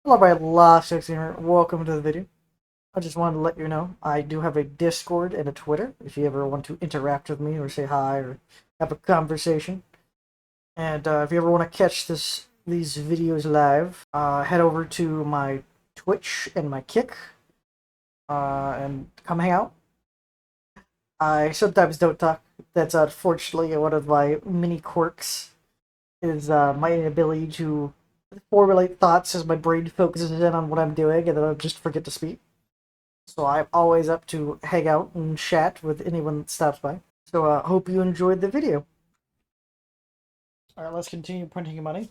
Hello, my last gamer. Welcome to the video. I just wanted to let you know I do have a Discord and a Twitter if you ever want to interact with me or say hi or have a conversation. And if you ever want to catch these videos live, head over to my Twitch and my Kick and come hang out. I sometimes don't talk. That's unfortunately one of my mini quirks. Is my inability to formulate thoughts as my brain focuses in on what I'm doing, and then I'll just forget to speak. So I'm always up to hang out and chat with anyone that stops by. So hope you enjoyed the video. All right, let's continue printing money.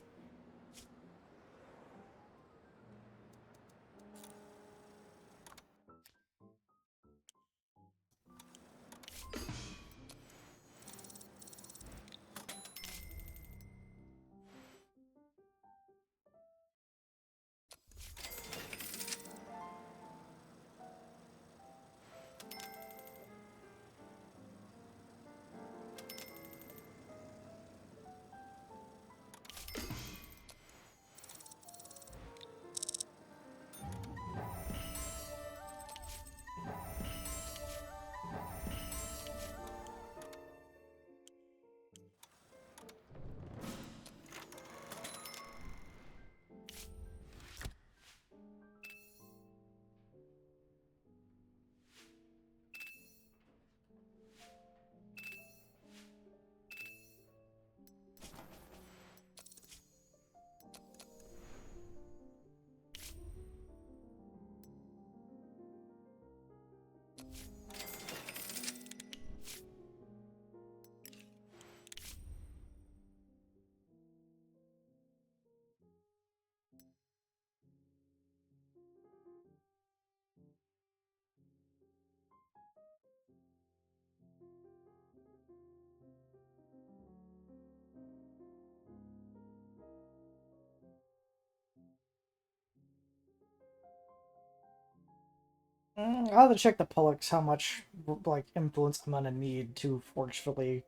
I'll have to check the Pollux how much like influence I'm gonna need to forcefully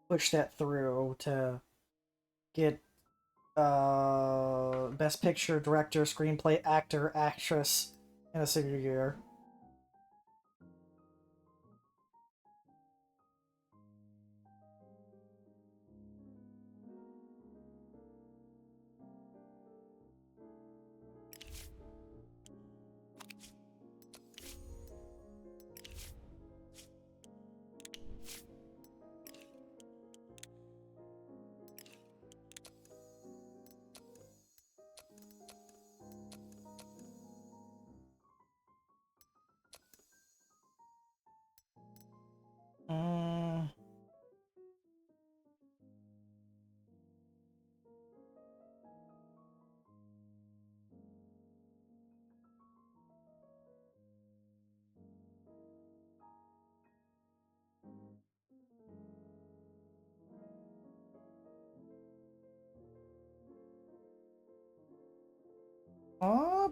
push that through to get best picture, director, screenplay, actor, actress in a single year. Mm,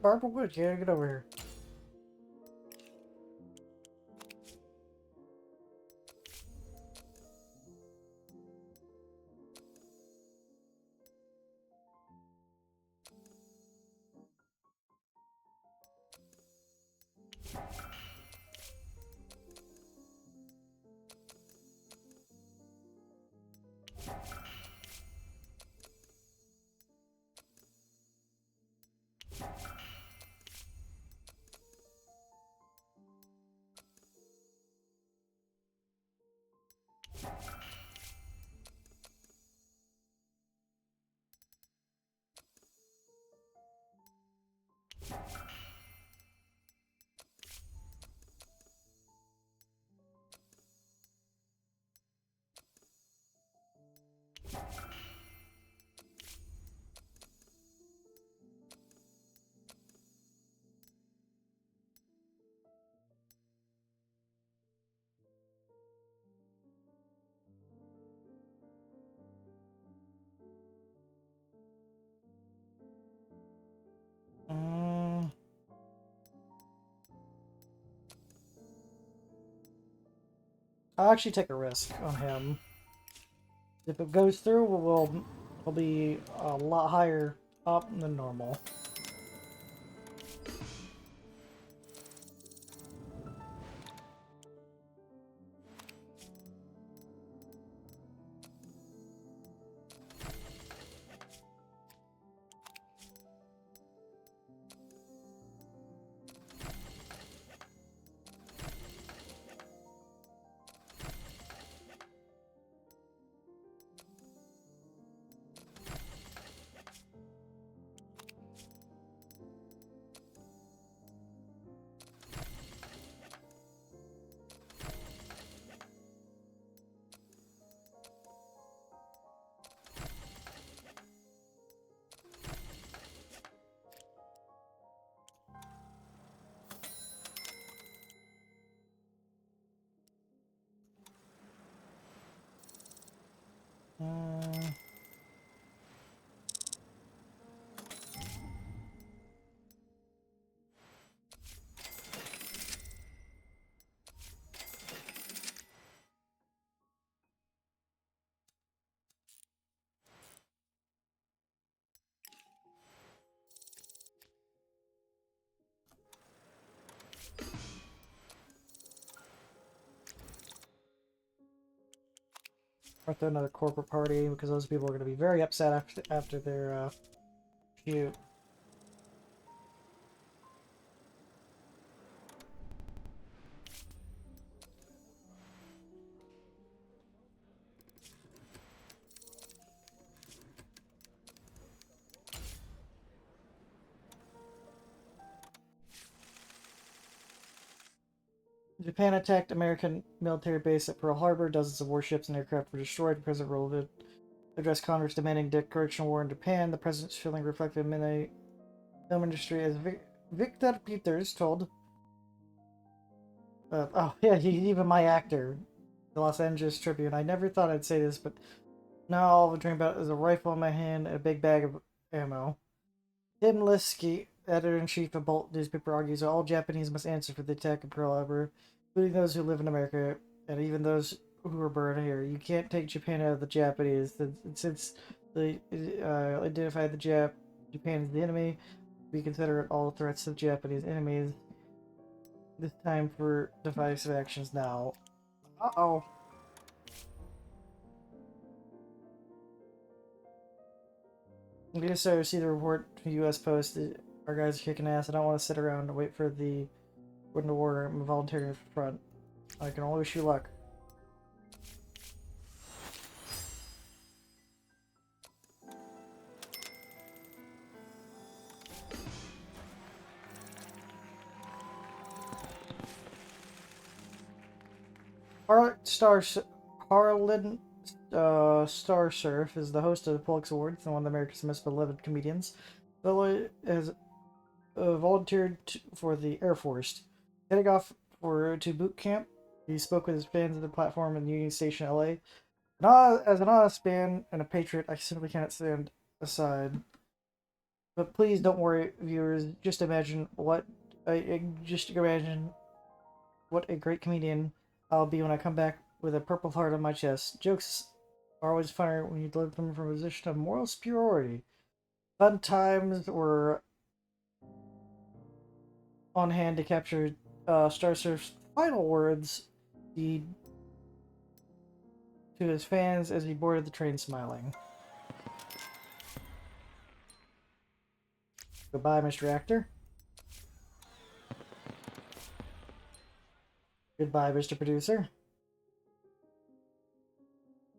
Barbara Wood, yeah, get over here. Mm, I'll actually take a risk on him. If it goes through, we'll be a lot higher up than normal. or throw another corporate party, because those people are going to be very upset after their feud. Japan attacked American military base at Pearl Harbor. Dozens of warships and aircraft were destroyed. President Roosevelt addressed Congress demanding declaration of war in Japan. The president's feeling reflected in the film industry, as Victor Peters told. Oh, yeah, he's even my actor. The Los Angeles Tribune. I never thought I'd say this, but now all I dream about is a rifle in my hand and a big bag of ammo. Tim Liskey, editor-in-chief of Bolt newspaper, argues that all Japanese must answer for the attack of Pearl Harbor, including those who live in America, and even those who were born here. You can't take Japan out of the Japanese. Since they identified Japan as the enemy, we consider all threats to the Japanese enemies. This time for decisive actions now. Uh-oh. Yes, sir. See the report from U.S. Post. Our guys are kicking ass. I don't want to sit around and wait for the winter war. I'm volunteering for front. I can only wish you luck. Harlan Starsurf is the host of the Pulitzer Awards and one of America's most beloved comedians. Fellow has volunteered for the Air Force. Heading off to boot camp, he spoke with his fans at the platform in Union Station, LA. As an honest man and a patriot, I simply can't stand aside. But please don't worry, viewers. Just imagine what a great comedian I'll be when I come back with a purple heart on my chest. Jokes are always funnier when you deliver them from a position of moral superiority. Fun times were on hand to capture Starsurf's final words to his fans as he boarded the train smiling. Goodbye, Mr. Actor. Goodbye, Mr. Producer.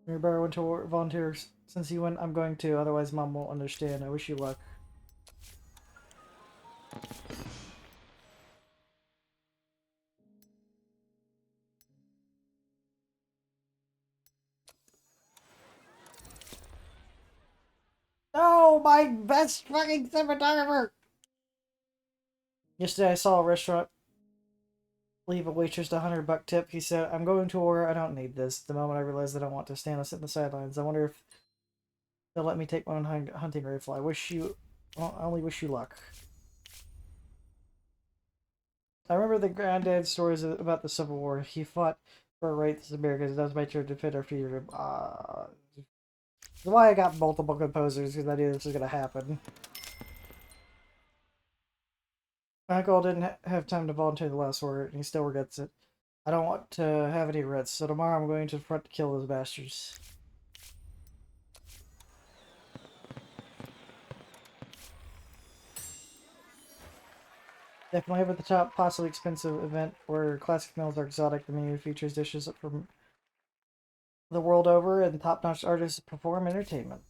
You better went to volunteer since you went. I'm going to, otherwise Mom won't understand. I wish you luck. No, my best fucking cinematographer! Yesterday I saw a restaurant leave a waitress a $100 tip. He said, I'm going to war, I don't need this. The moment I realized that I want to stand and sit in the sidelines. I wonder if they'll let me take my own hunting rifle. I only wish you luck. I remember the granddad stories about the Civil War. He fought for rights to Americans. That was my turn to defend our freedom. That's why I got multiple composers, because I knew this was going to happen. My uncle didn't have time to volunteer the last war, and he still regrets it. I don't want to have any regrets, so tomorrow I'm going to the front to kill those bastards. Definitely over the top, possibly expensive event where classic meals are exotic. The menu features dishes from the world over, and top-notch artists perform entertainment.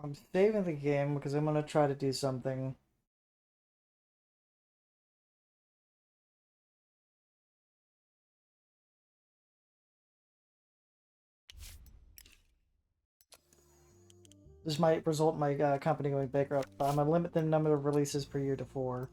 I'm saving the game because I'm gonna try to do something. This might result in my company going bankrupt, but I'm gonna limit the number of releases per year to 4.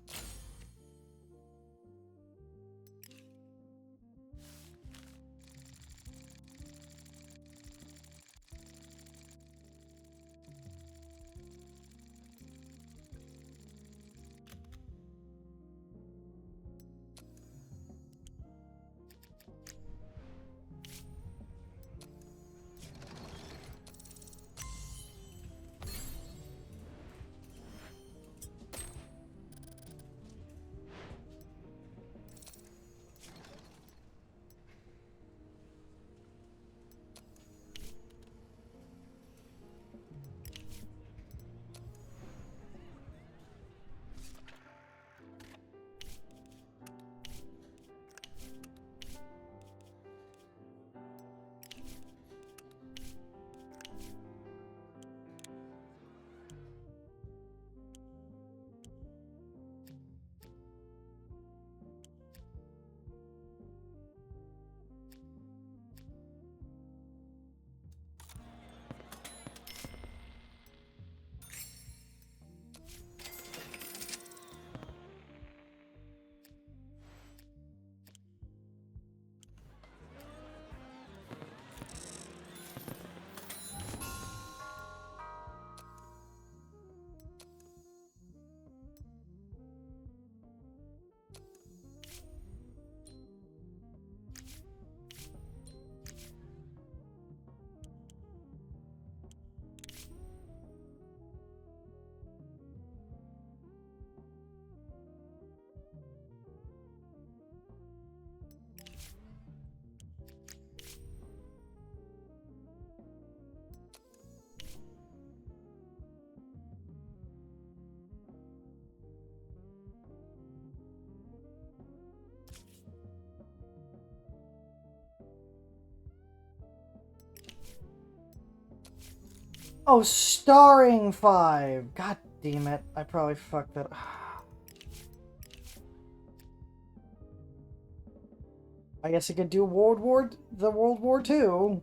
Oh, starring 5! God damn it. I probably fucked that. I guess I could do World War II.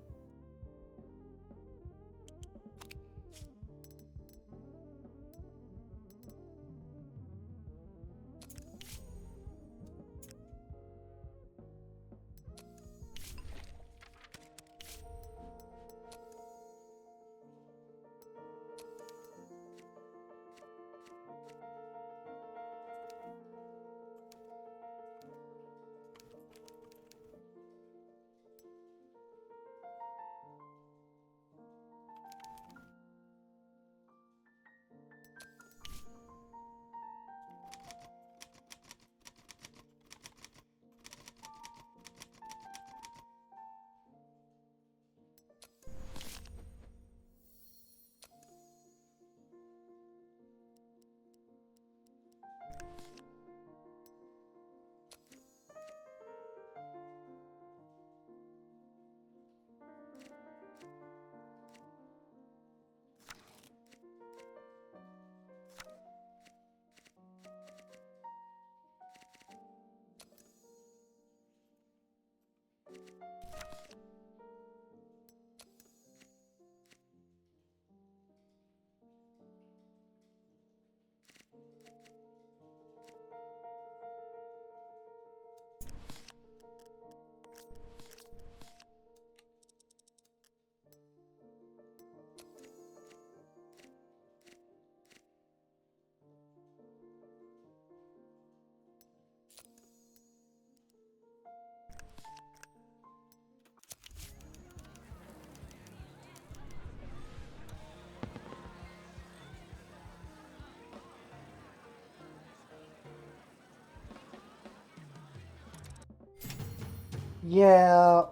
Yeah.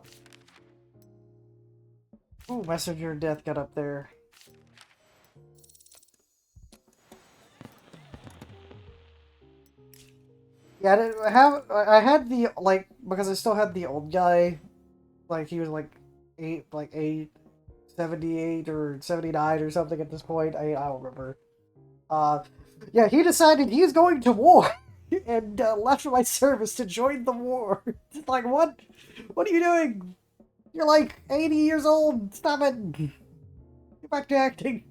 Ooh, Messenger of Death got up there. Yeah, I had the, like, because I still had the old guy, like, he was like 8, 78 or 79 or something at this point. I don't remember. Uh, yeah, he decided he's going to war and left my service to join the war. It's like, what? What are you doing? You're like 80 years old. Stop it. Get back to acting.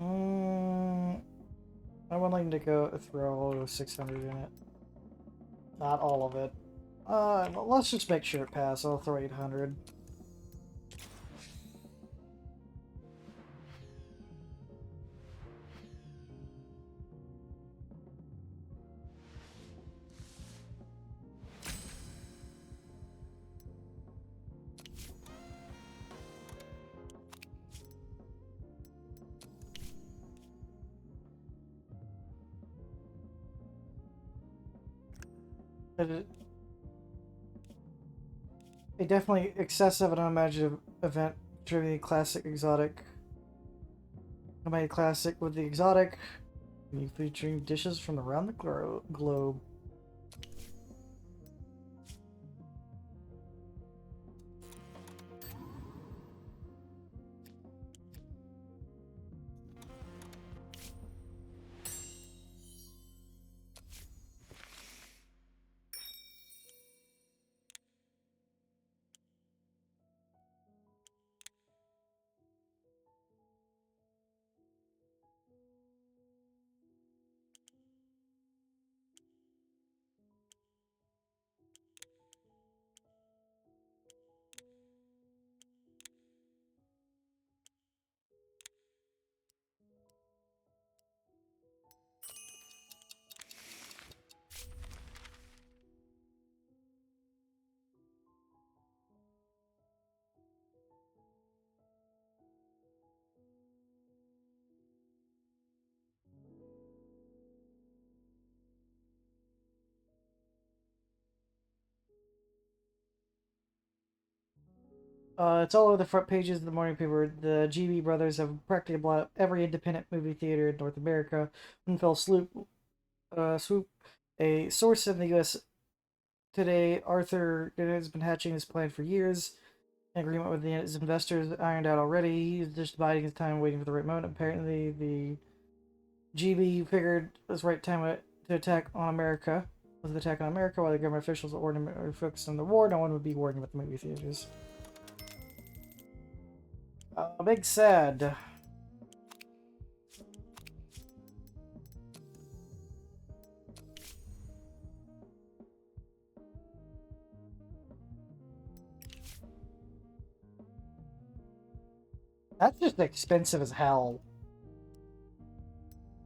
Mm, I'm willing to go throw 600 in it. Not all of it. Let's just make sure it passes. I'll throw 800. It, a definitely excessive and unimaginative event contributing classic exotic. Combine classic with the exotic. Featuring dishes from around the globe. It's all over the front pages of the morning paper. The GB brothers have practically bought up every independent movie theater in North America. One fell swoop. A source in the U.S. today, Arthur has been hatching this plan for years. An agreement with his investors ironed out already. He's just biding his time, waiting for the right moment. Apparently, the GB figured it was the right time to attack on America. Was the attack on America while the government officials were focused on the war. No one would be worrying about the movie theaters. Big sad. That's just expensive as hell.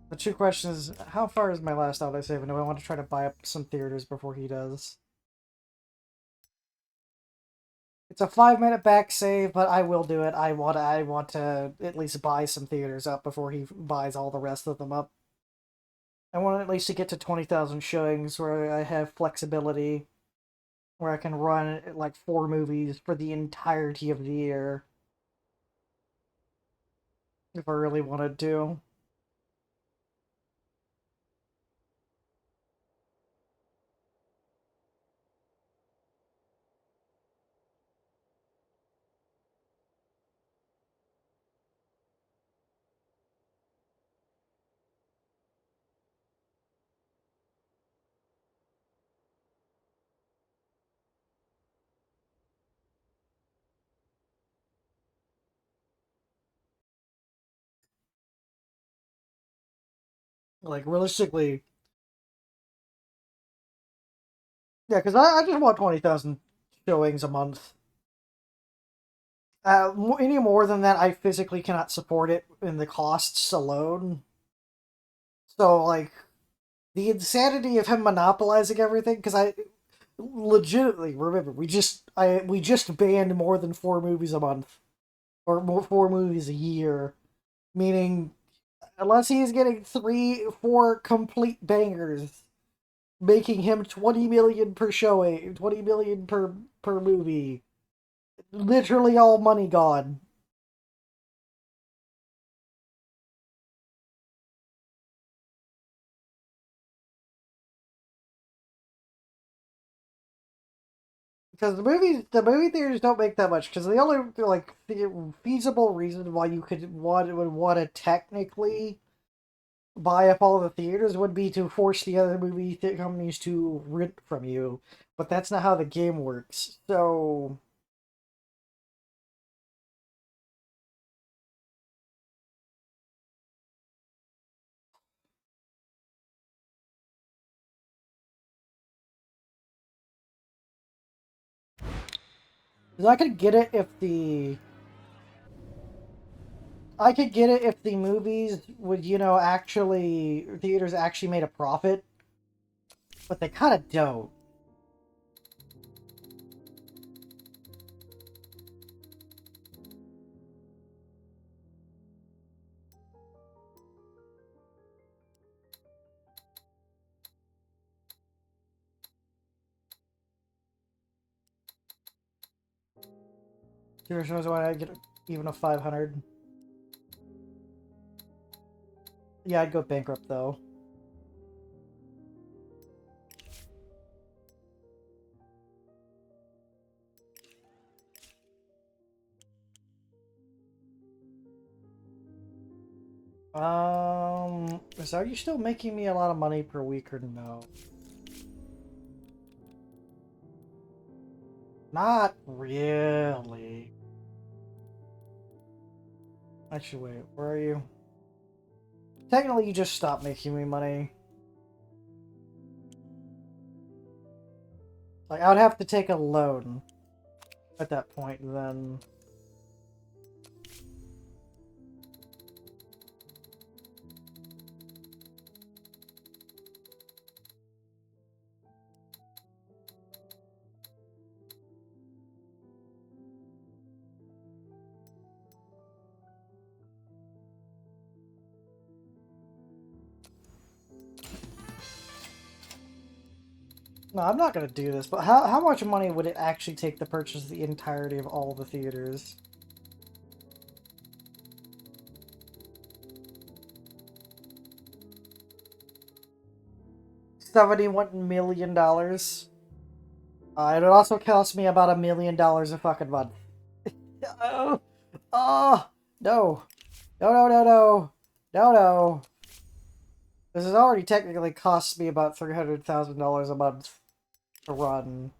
The true question is, how far is my last autosave, and do I want to try to buy up some theaters before he does? It's a 5 minute back save, but I will do it. I want to at least buy some theaters up before he buys all the rest of them up. I want at least to get to 20,000 showings where I have flexibility, where I can run like 4 movies for the entirety of the year if I really wanted to. Like, realistically, yeah, because I just want 20,000 showings a month. Any more than that, I physically cannot support it in the costs alone. So, like, the insanity of him monopolizing everything, because I legitimately remember we just banned more than 4 movies a month or more 4 movies a year, meaning unless he's getting 3 4 complete bangers, making him 20 million per showing, 20 million per movie, literally all money gone. Because the movie theaters don't make that much. Because the only like feasible reason why you would want to technically buy up all the theaters would be to force the other companies to rent from you, but that's not how the game works. So I could get it if the I could get it if the movies would actually theaters actually made a profit, but they kind of don't. Theaters knows why I get even a 500. Yeah, I'd go bankrupt though. So are you still making me a lot of money per week or no? Not really. Actually, wait, where are you? Technically, you just stopped making me money. Like, I would have to take a loan at that point, then. No, I'm not gonna do this, but how much money would it actually take to purchase the entirety of all the theaters? 71 million dollars. It would also cost me about $1 million a fucking month. Oh, oh, no. No, no, no, no. No, no. This has already technically cost me about $300,000 a month to run.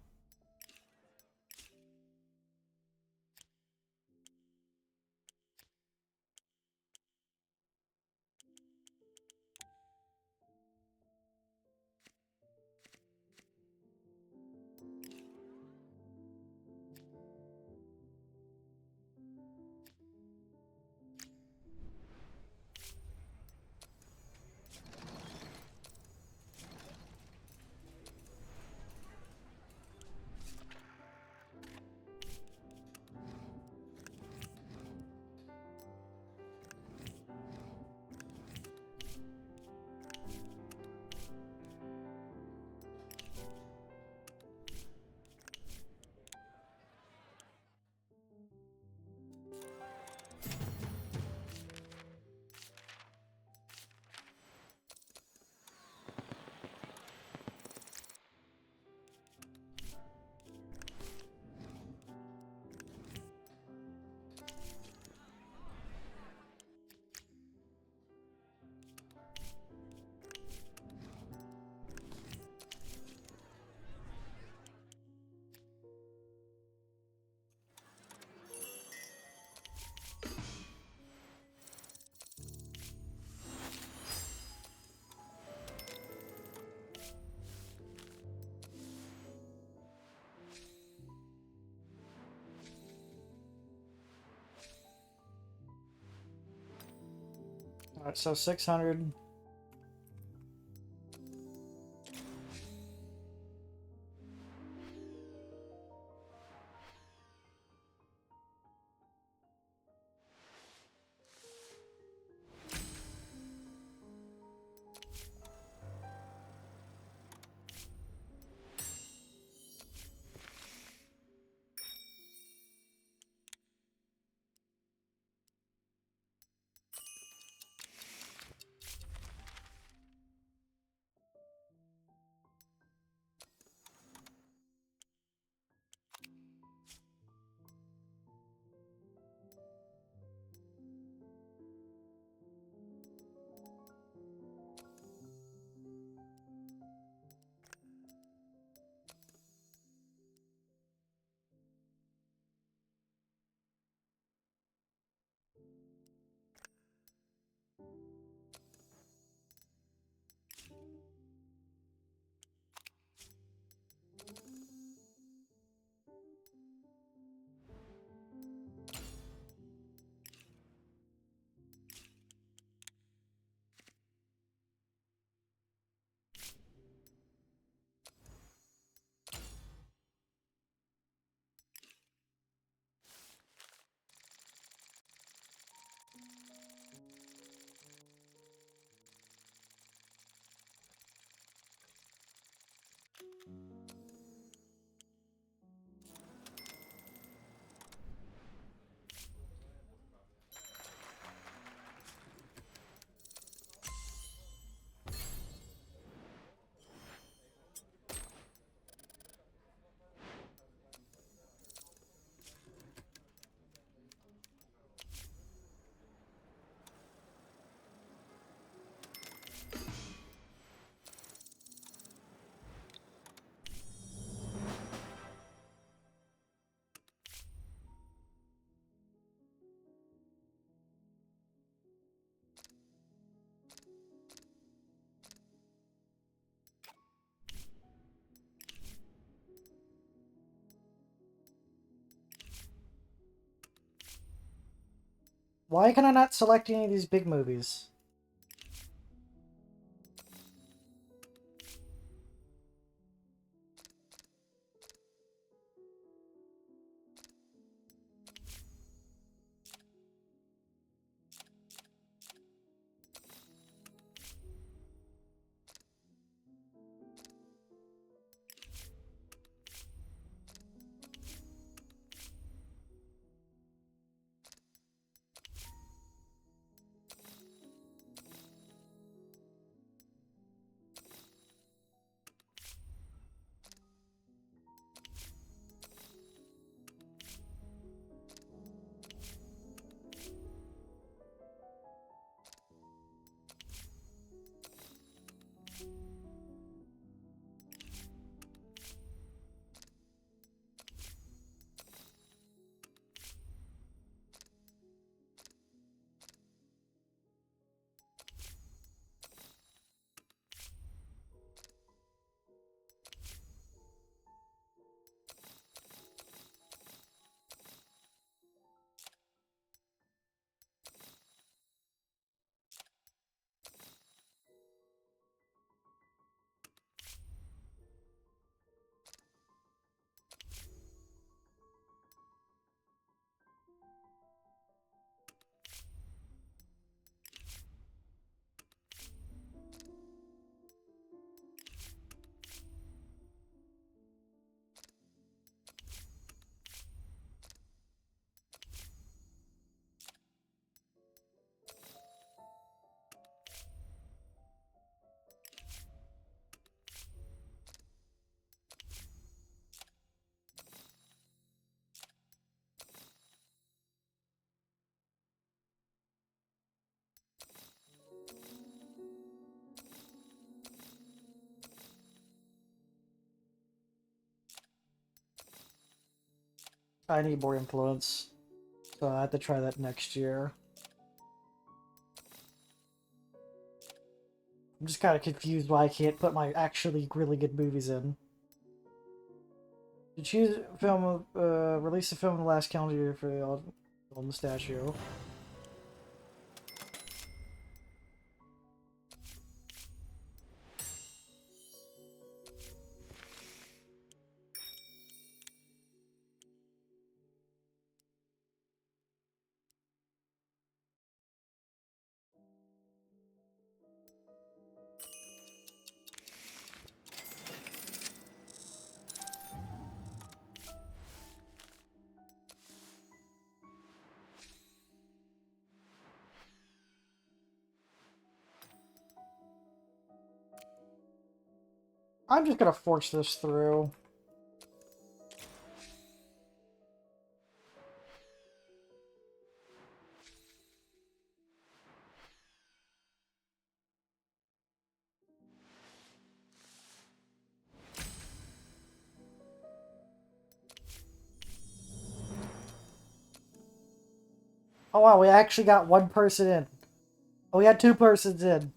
Alright, so 600. Why can I not select any of these big movies? I need more influence, so I have to try that next year. I'm just kind of confused why I can't put my actually really good movies in. To choose film, release a film in the last calendar year for the Mustachio. I'm just gonna force this through. Oh wow, we actually got one person in. Oh, we had two persons in.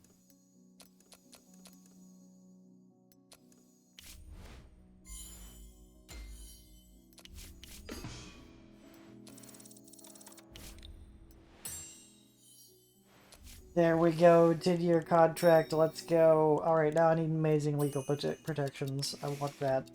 There we go. 10-year contract. Let's go. Alright, now I need amazing legal protections. I want that.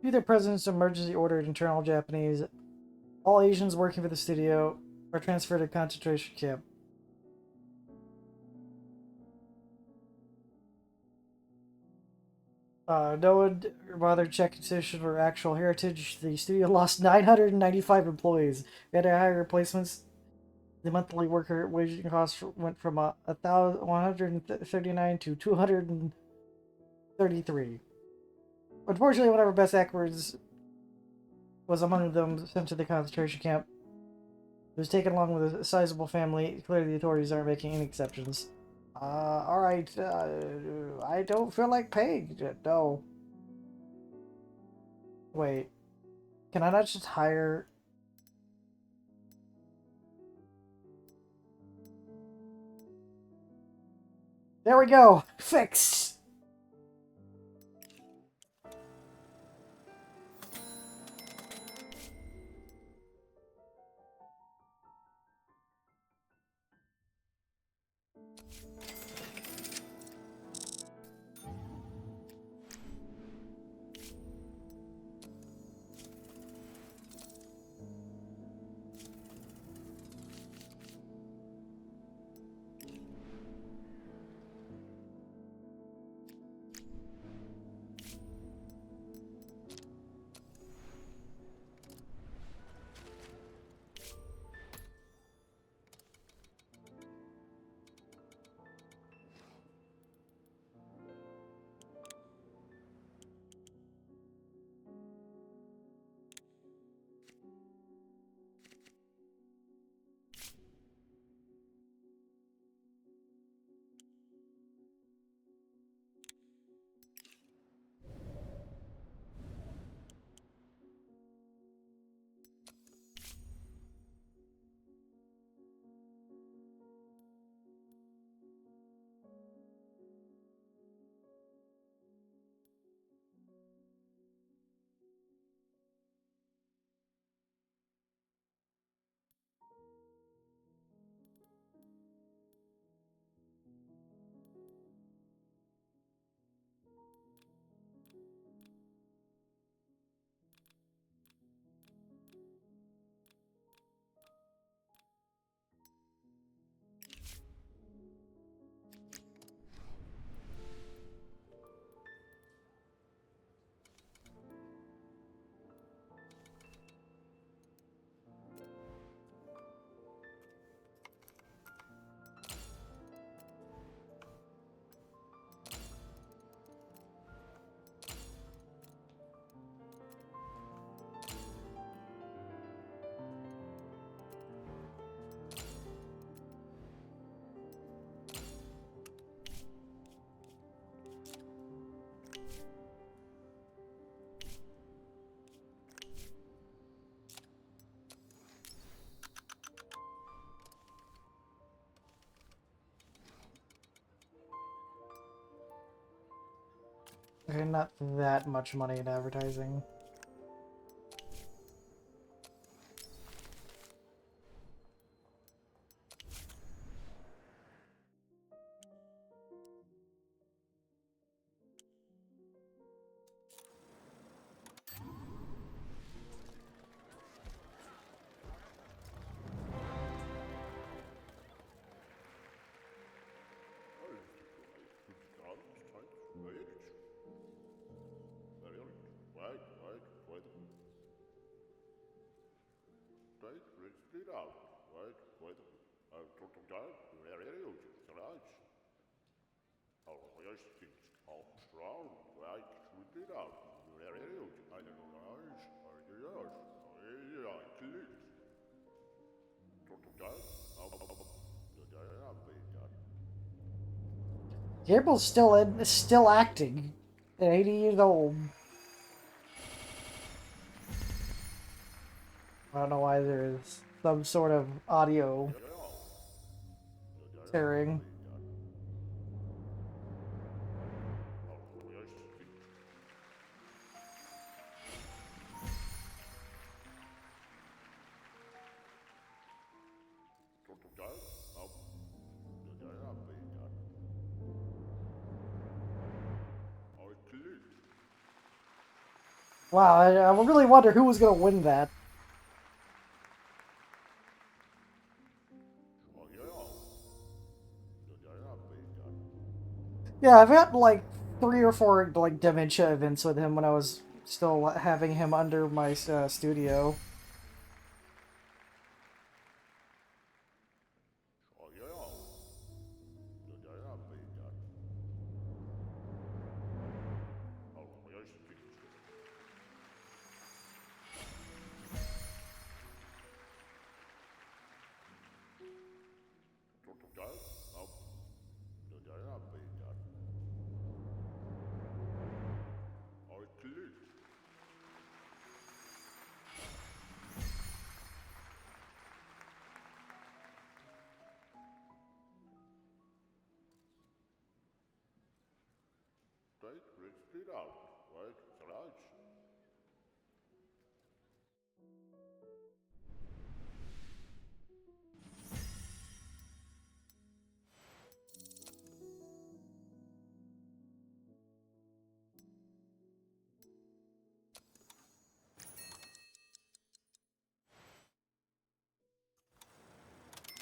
Due to the President's emergency order, internal Japanese, all Asians working for the studio are transferred to concentration camp. No one bothered checking condition or actual heritage. The studio lost 995 employees. We had to hire replacements. The monthly worker wage cost went from 139 to 233. Unfortunately, one of our best actors was among them sent to the concentration camp. He was taken along with a sizable family. Clearly, the authorities aren't making any exceptions. Alright, I don't feel like paying. No. Wait. Can I not just hire... There we go! Fixed! Okay, not that much money in advertising. Gabriel's still acting at 80 years old. I don't know why there's some sort of audio tearing. Wow, I really wonder who was going to win that. Yeah, I've had like 3 or 4 like dementia events with him when I was still having him under my studio.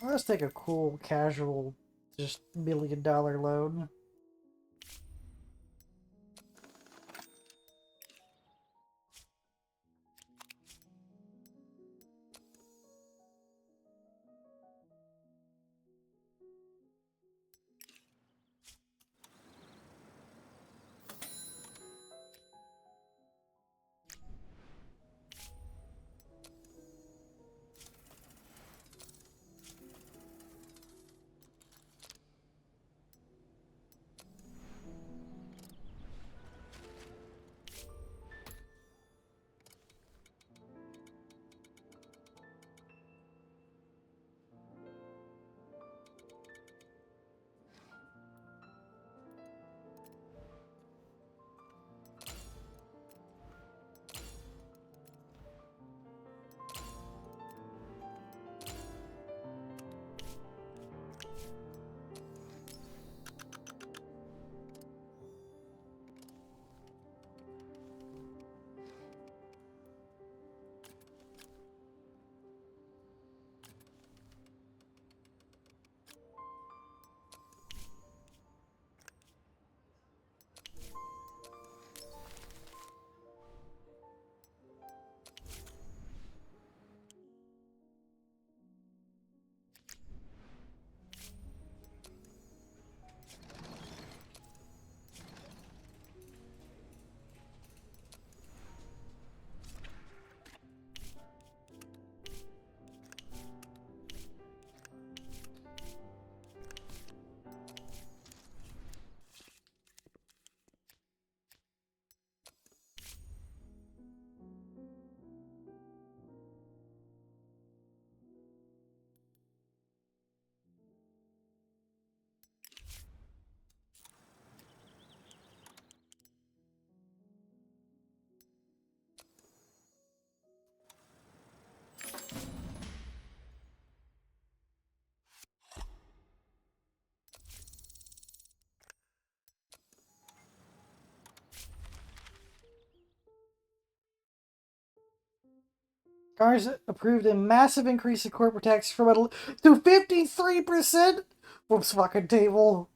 Let's take a cool, casual, just $1 million loan. Congress approved a massive increase in corporate tax from to 53%. Whoops, fucking table.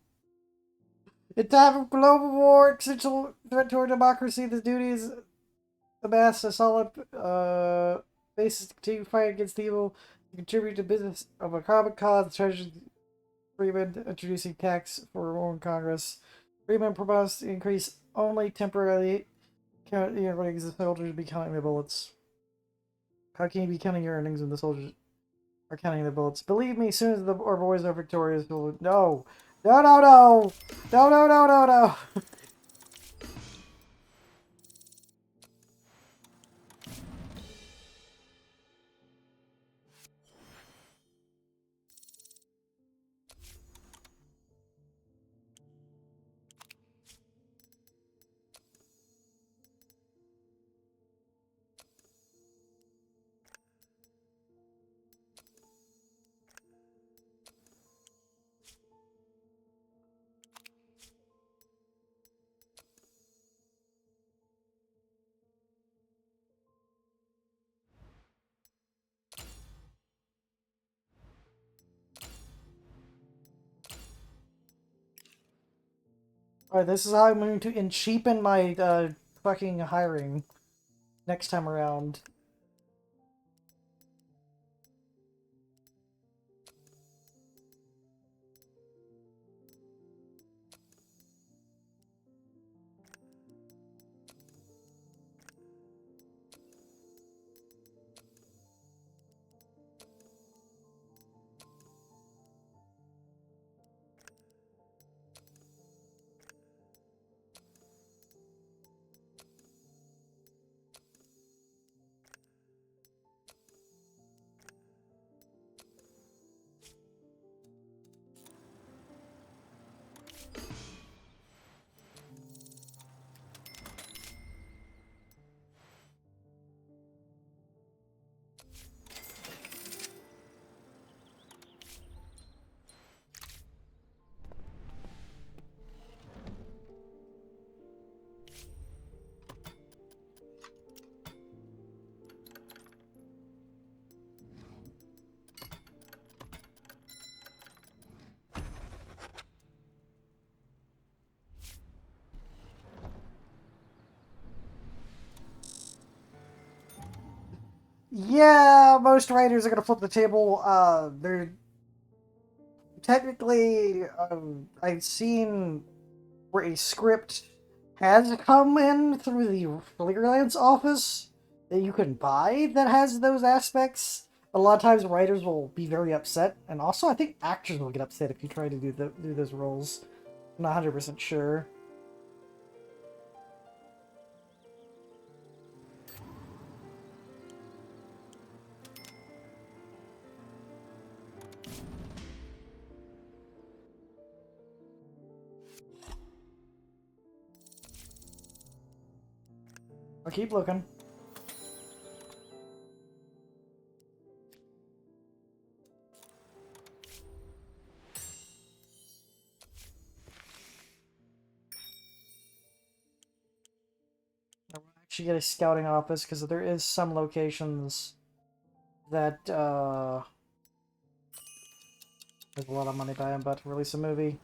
In time of global war, essential threat toward democracy, the duties amass a solid basis to continue fighting against evil, to contribute to business of a common cause. Treasury Freeman introducing tax for reform in Congress. Freeman proposed to increase only temporarily, earnings the soldiers be counting the bullets. How can you be counting your earnings when the soldiers are counting the bullets? Believe me, as soon as our boys are victorious, we'll... No! No, no, no! No, no, no, no, no! Alright, this is how I'm going to cheapen my fucking hiring next time around. Yeah, most writers are gonna flip the table. They're technically, I've seen where a script has come in through the freelance office that you can buy that has those aspects. A lot of times, writers will be very upset, and also I think actors will get upset if you try to do those roles. I'm not 100% sure. I'll keep looking. I will actually get a scouting office because there is some locations that there's a lot of money by I'm about to release a movie.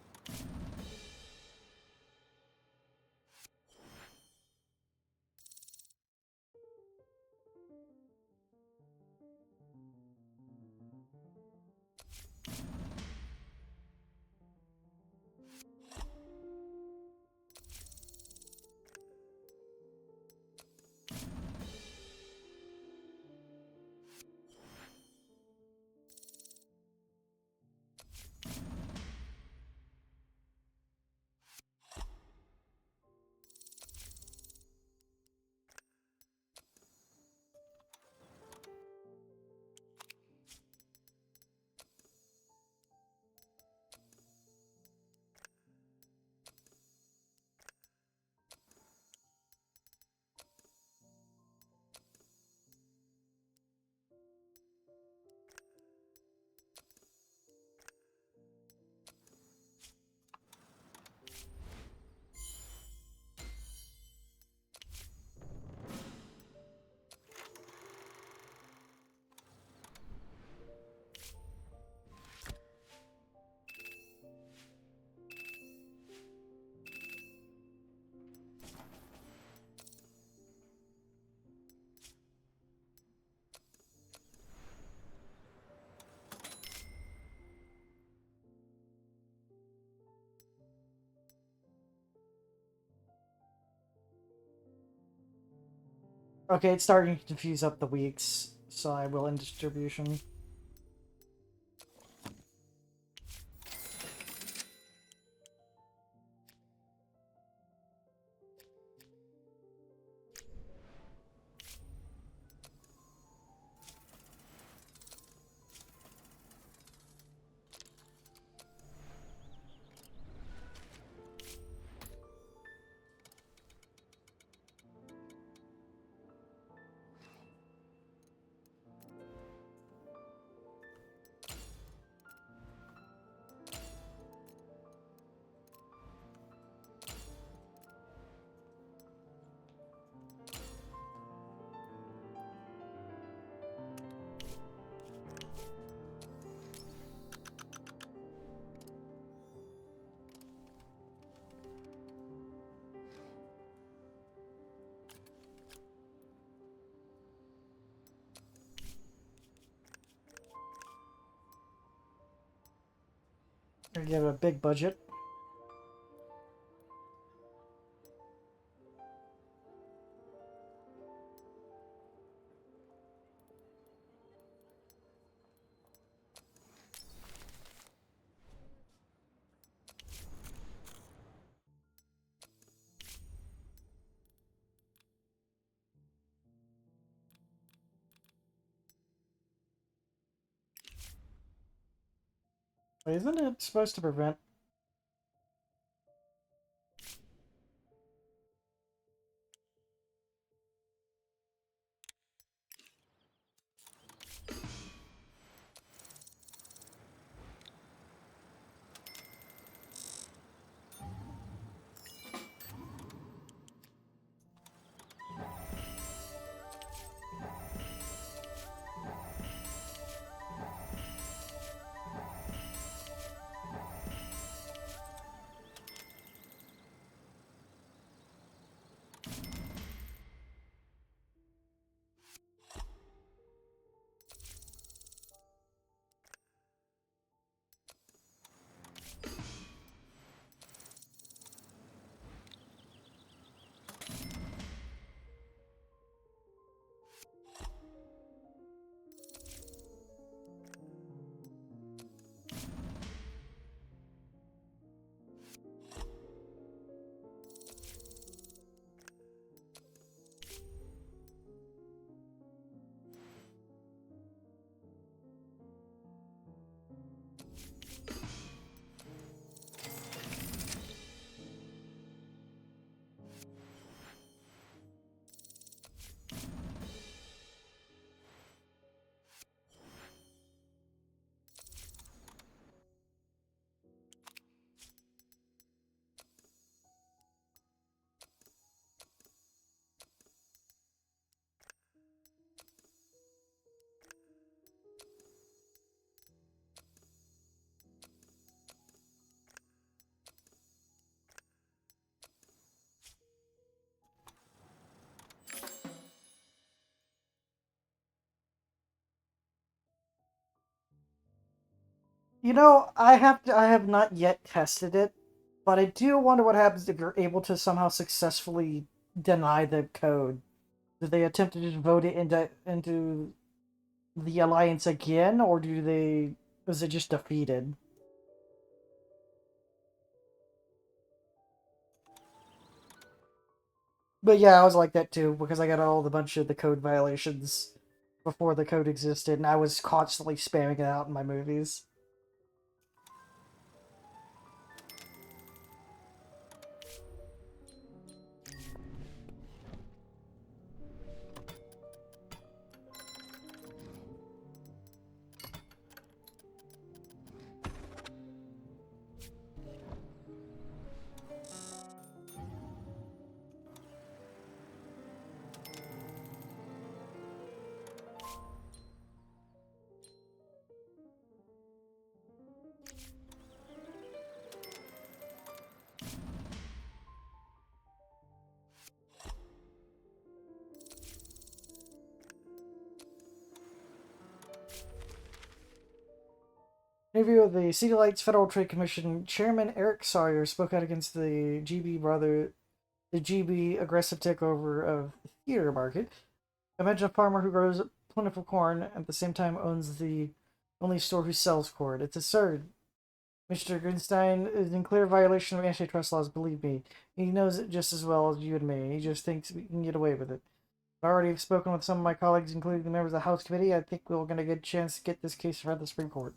Okay, it's starting to confuse up the weeks, so I will end distribution. We have a big budget. Wait, isn't it supposed to prevent? You know, I have not yet tested it, but I do wonder what happens if you're able to somehow successfully deny the code. Do they attempt to just vote it into the alliance again, or do they is it just defeated? But yeah, I was like that too because I got all the bunch of the code violations before the code existed, and I was constantly spamming it out in my movies. Interview with the City Lights Federal Trade Commission Chairman Eric Sawyer spoke out against the GB aggressive takeover of the theater market. Imagine a farmer who grows plentiful corn and at the same time owns the only store who sells corn. It's absurd. Mr. Greenstein is in clear violation of antitrust laws, believe me. He knows it just as well as you and me. He just thinks we can get away with it. I already have spoken with some of my colleagues, including the members of the House Committee. I think we're going to get a chance to get this case around the Supreme Court.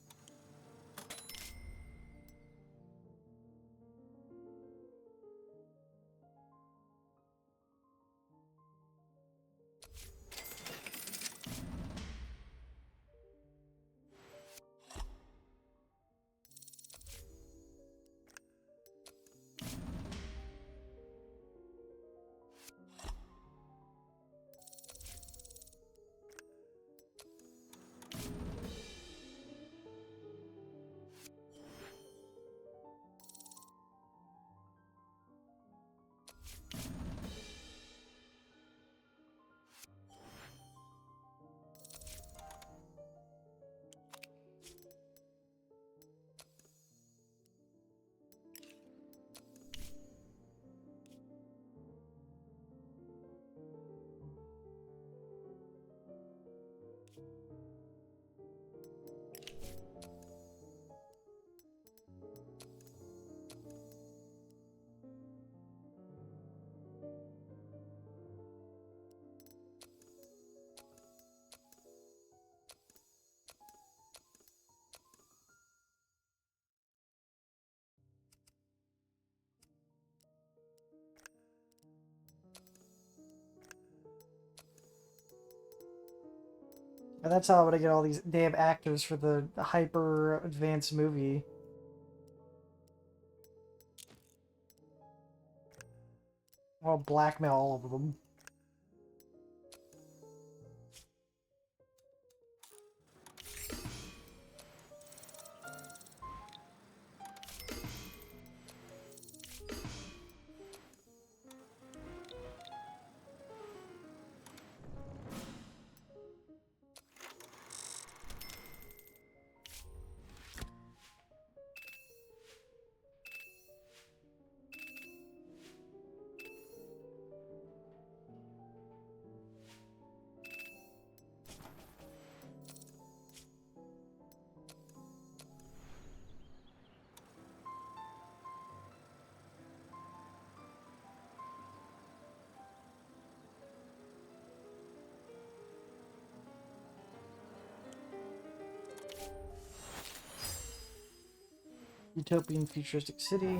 And that's how I'm gonna get all these damn actors for the hyper advanced movie. I'll blackmail all of them. Utopian futuristic city.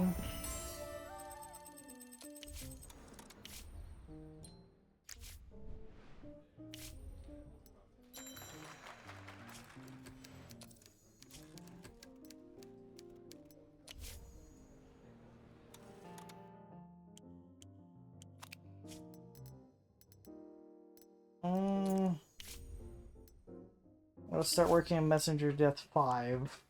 I'll start working on Messenger Death 5.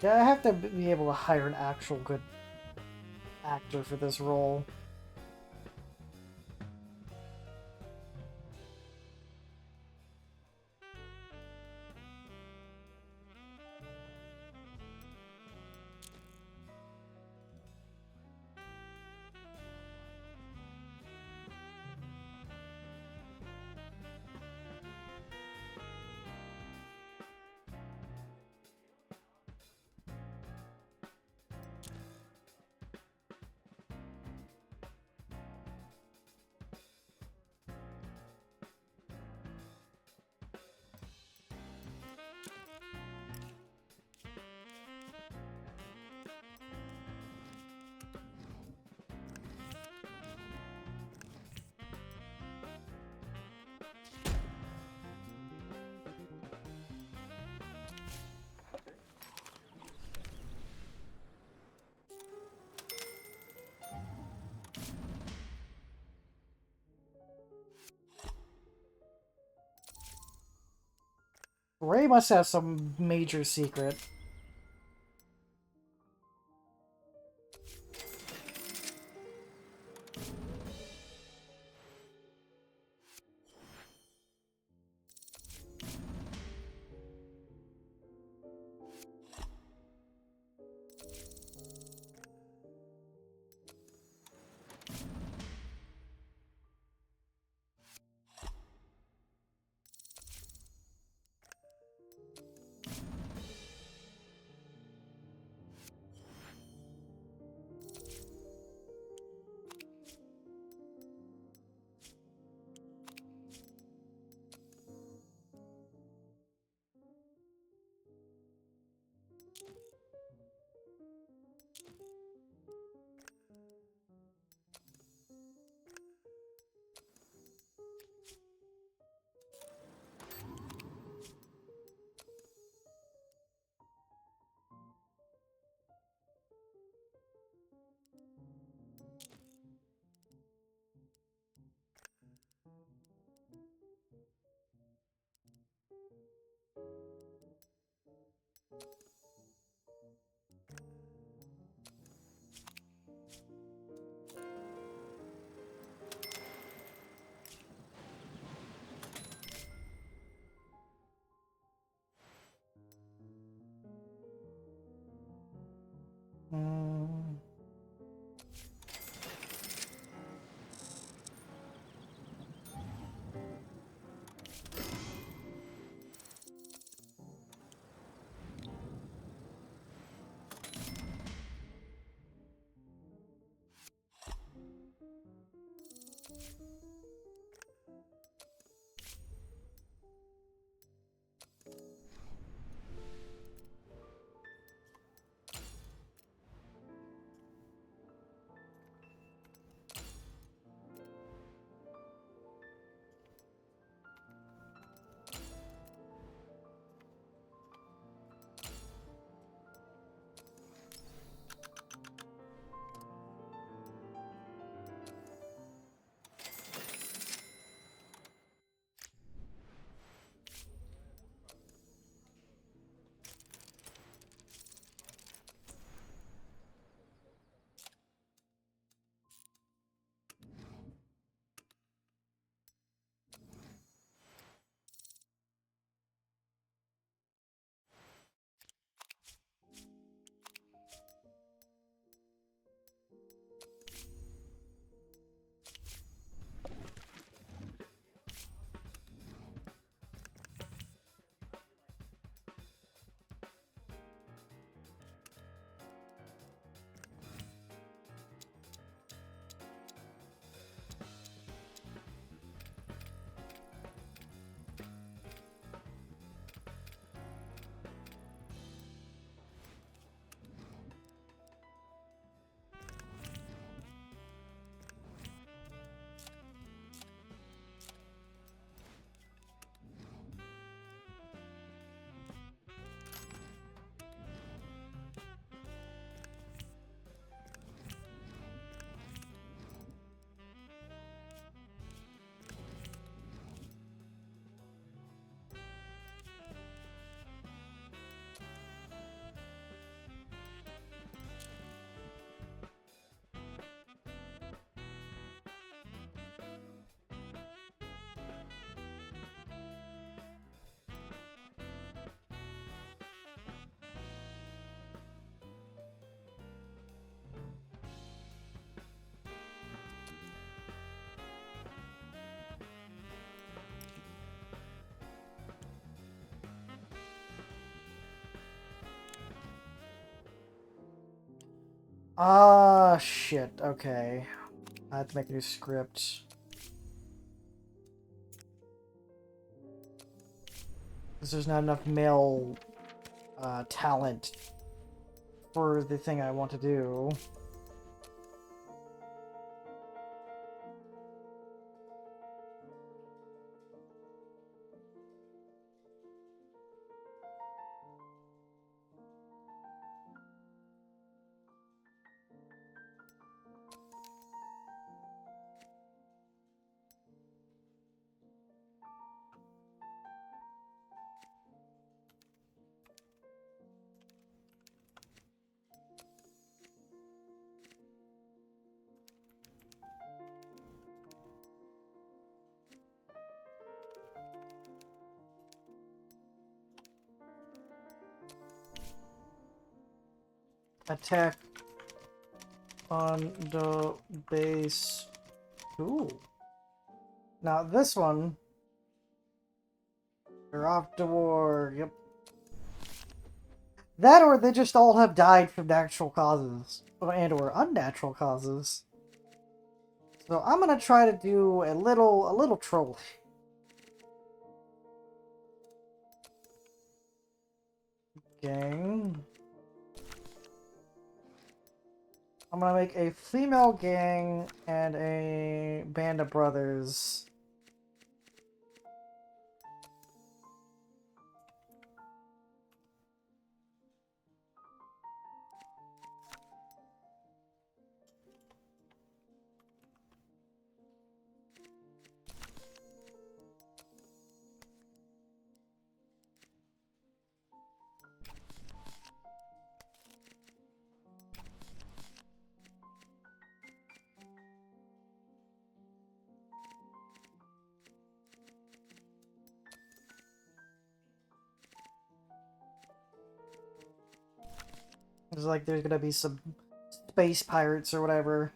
Yeah, I have to be able to hire an actual good actor for this role. Ray must have some major secret. Hmm. Ah, shit. Okay. I have to make a new script. Because there's not enough male talent for the thing I want to do. attack on the base. Ooh. Now this one, they're off to war. Yep. That or they just all have died from natural causes. And or unnatural causes. So I'm gonna try to do a little trolling. Gang. I'm gonna make a female gang and a band of brothers. It's like there's gonna be some space pirates or whatever.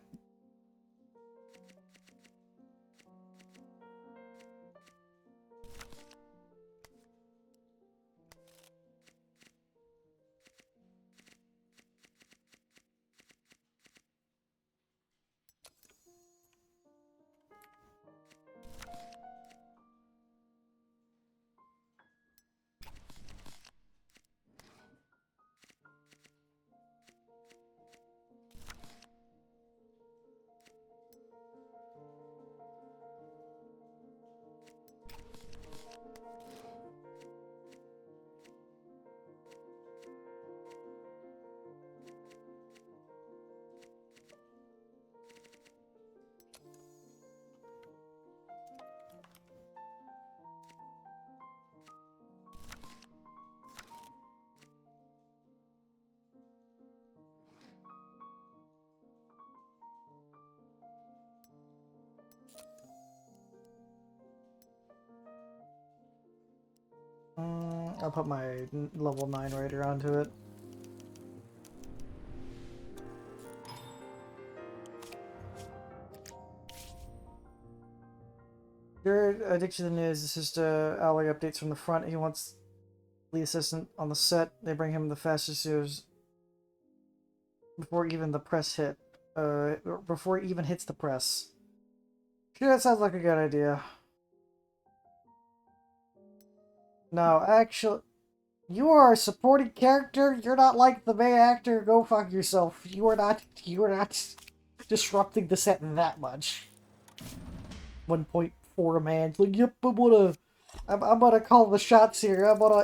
I'll put my level 9 raider onto it. Your addiction is this is ally updates from the front. He wants the assistant on the set. They bring him the fastest news before even the press hit. Before it even hits the press. Sure, that sounds like a good idea. No, actually, you are a supporting character. You're not like the main actor. Go fuck yourself. You are not disrupting the set that much. 1.4 man. Like, yep, I'm gonna call the shots here. I'm gonna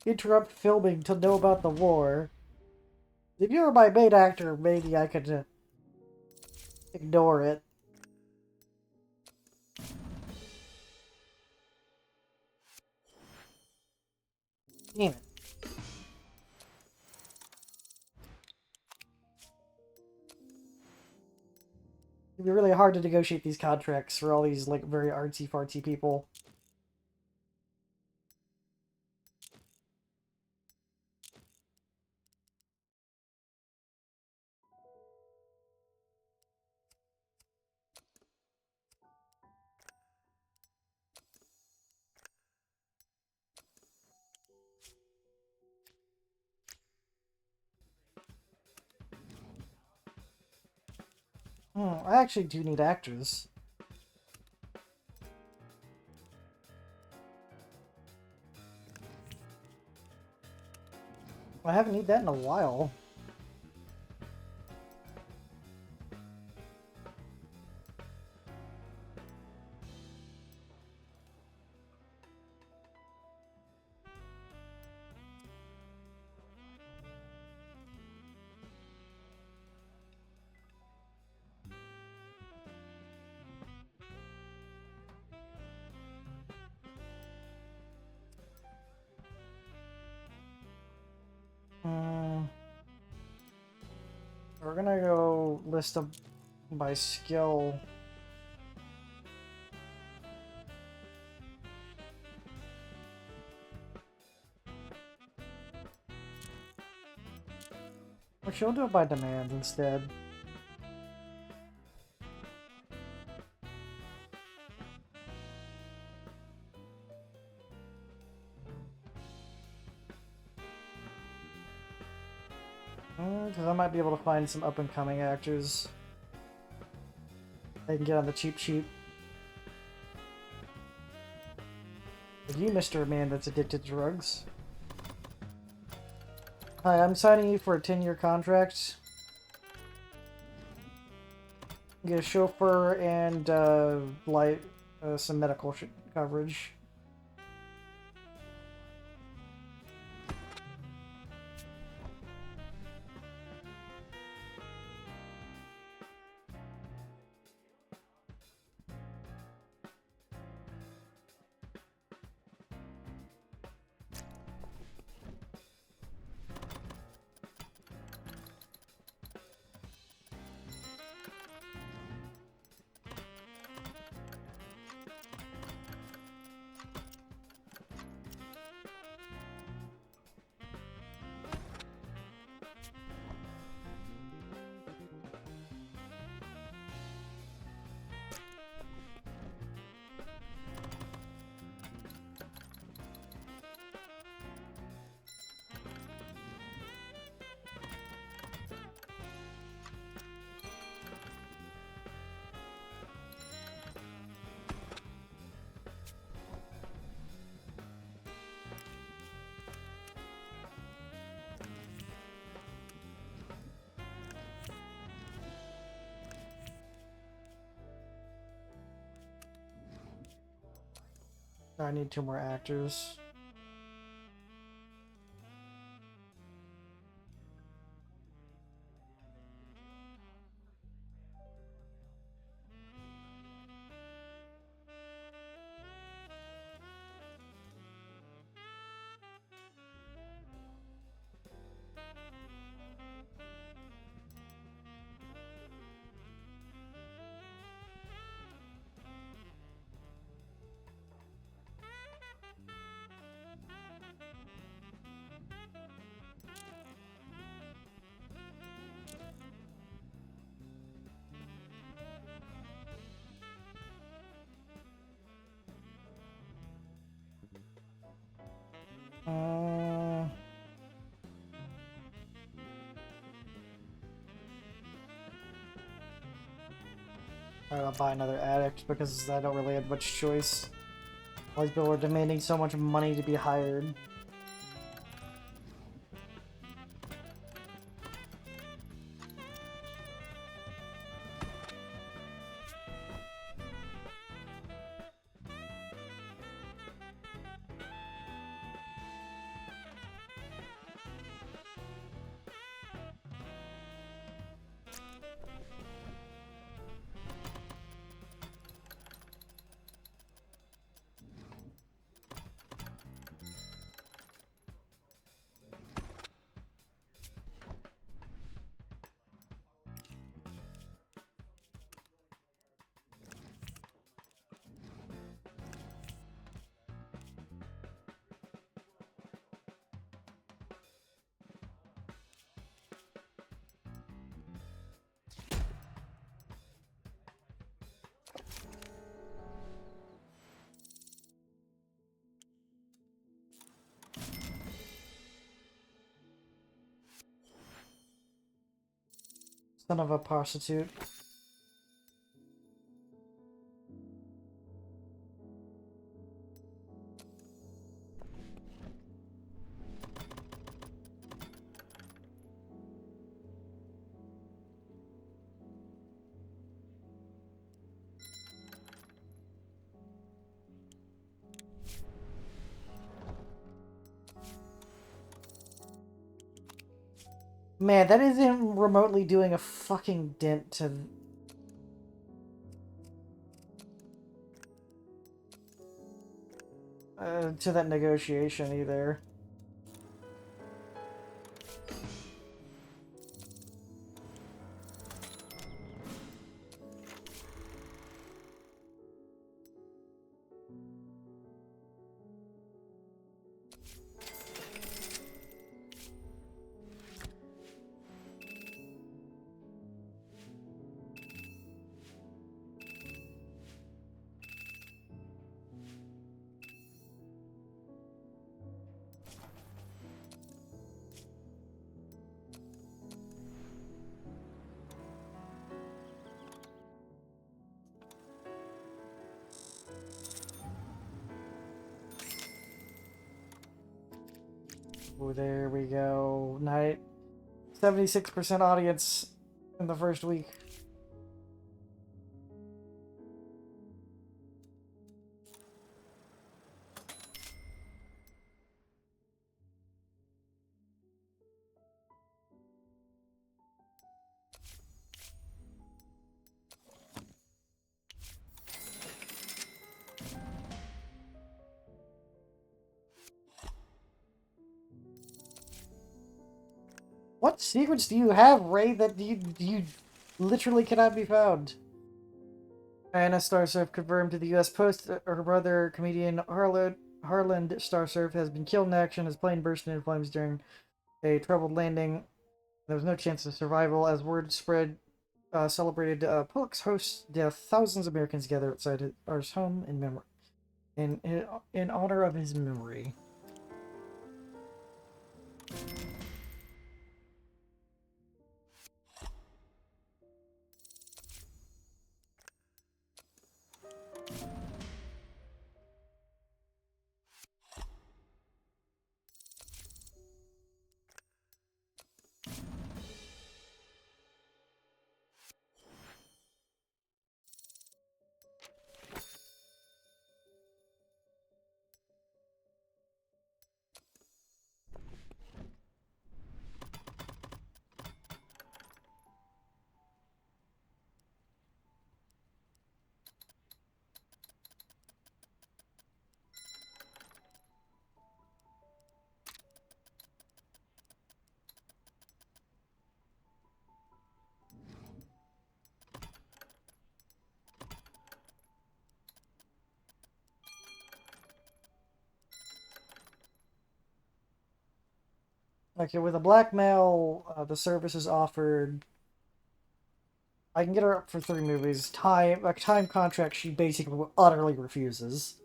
interrupt filming to know about the war. If you were my main actor, maybe I could ignore it. Damn it. It'd be really hard to negotiate these contracts for all these, like, very artsy-fartsy people. I actually do need actors. I haven't need that in a while. We're gonna go list them by skill. Or she'll do it by demand instead. Because I might be able to find some up-and-coming actors they can get on the cheap. Like you, Mr. Man that's addicted to drugs. Hi, I'm signing you for a 10-year contract. You get a chauffeur and some medical coverage. I need 2 more actors. I'll buy another addict because I don't really have much choice. All these people are demanding so much money to be hired. Son of a prostitute. Man, that isn't remotely doing a fucking dent to that negotiation either. Oh, there we go. 76% audience in the first week. What secrets do you have, Ray, that you literally cannot be found? Anna Starsurf confirmed to the U.S. Post that her brother, comedian Harland Starsurf, has been killed in action as plane burst into flames during a troubled landing. There was no chance of survival as word spread. Celebrated Pollock's host's death. Thousands of Americans gathered outside his home in memory, in honor of his memory. Okay, with a blackmail, the service is offered. I can get her up for 3 movies. A time contract she basically utterly refuses.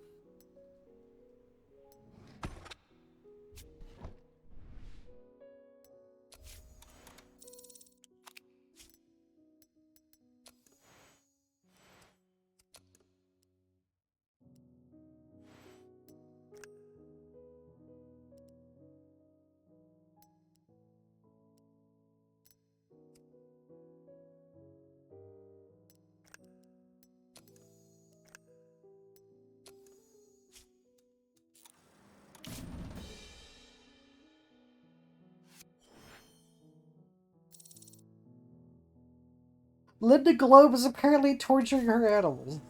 Linda Globe is apparently torturing her animals.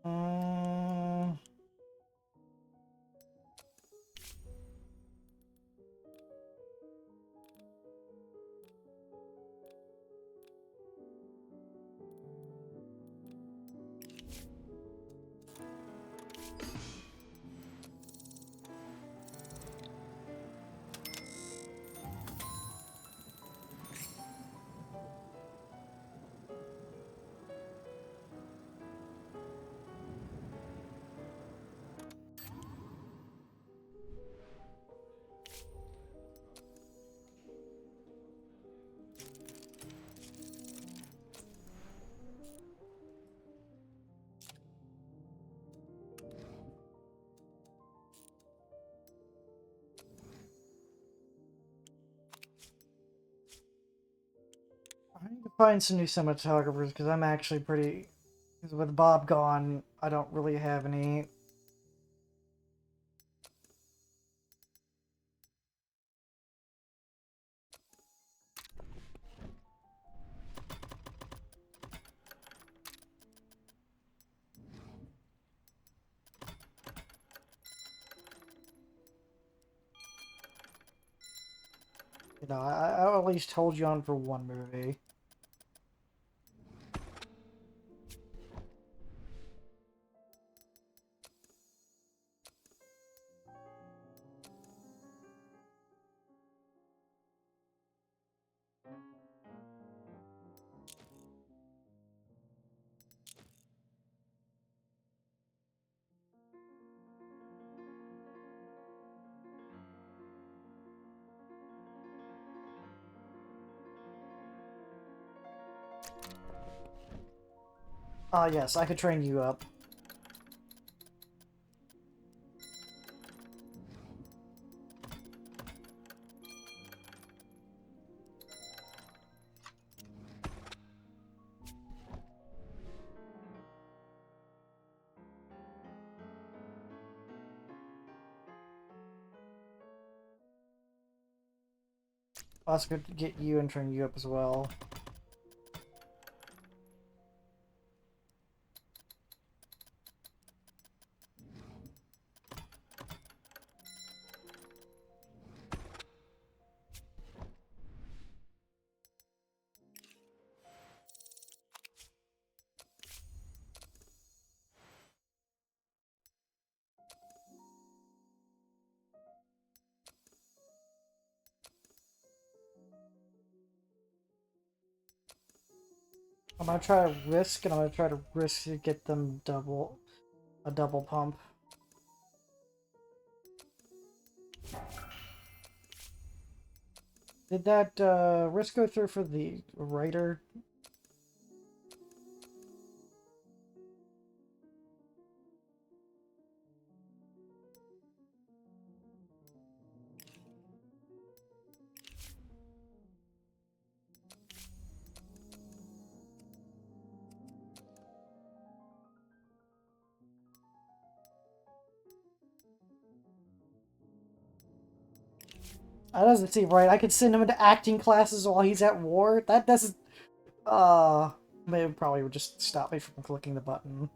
Mm. I need to find some new cinematographers because I'm actually pretty. Because with Bob gone, I don't really have any. You know, I at least hold you on for one movie. Yes, I could train you up. Also could get you and train you up as well. I'm gonna try to risk, and I'm gonna try to risk to get them a double pump. Did that risk go through for the writer? That doesn't seem right. I could send him into acting classes while he's at war. That doesn't. Maybe probably would just stop me from clicking the button.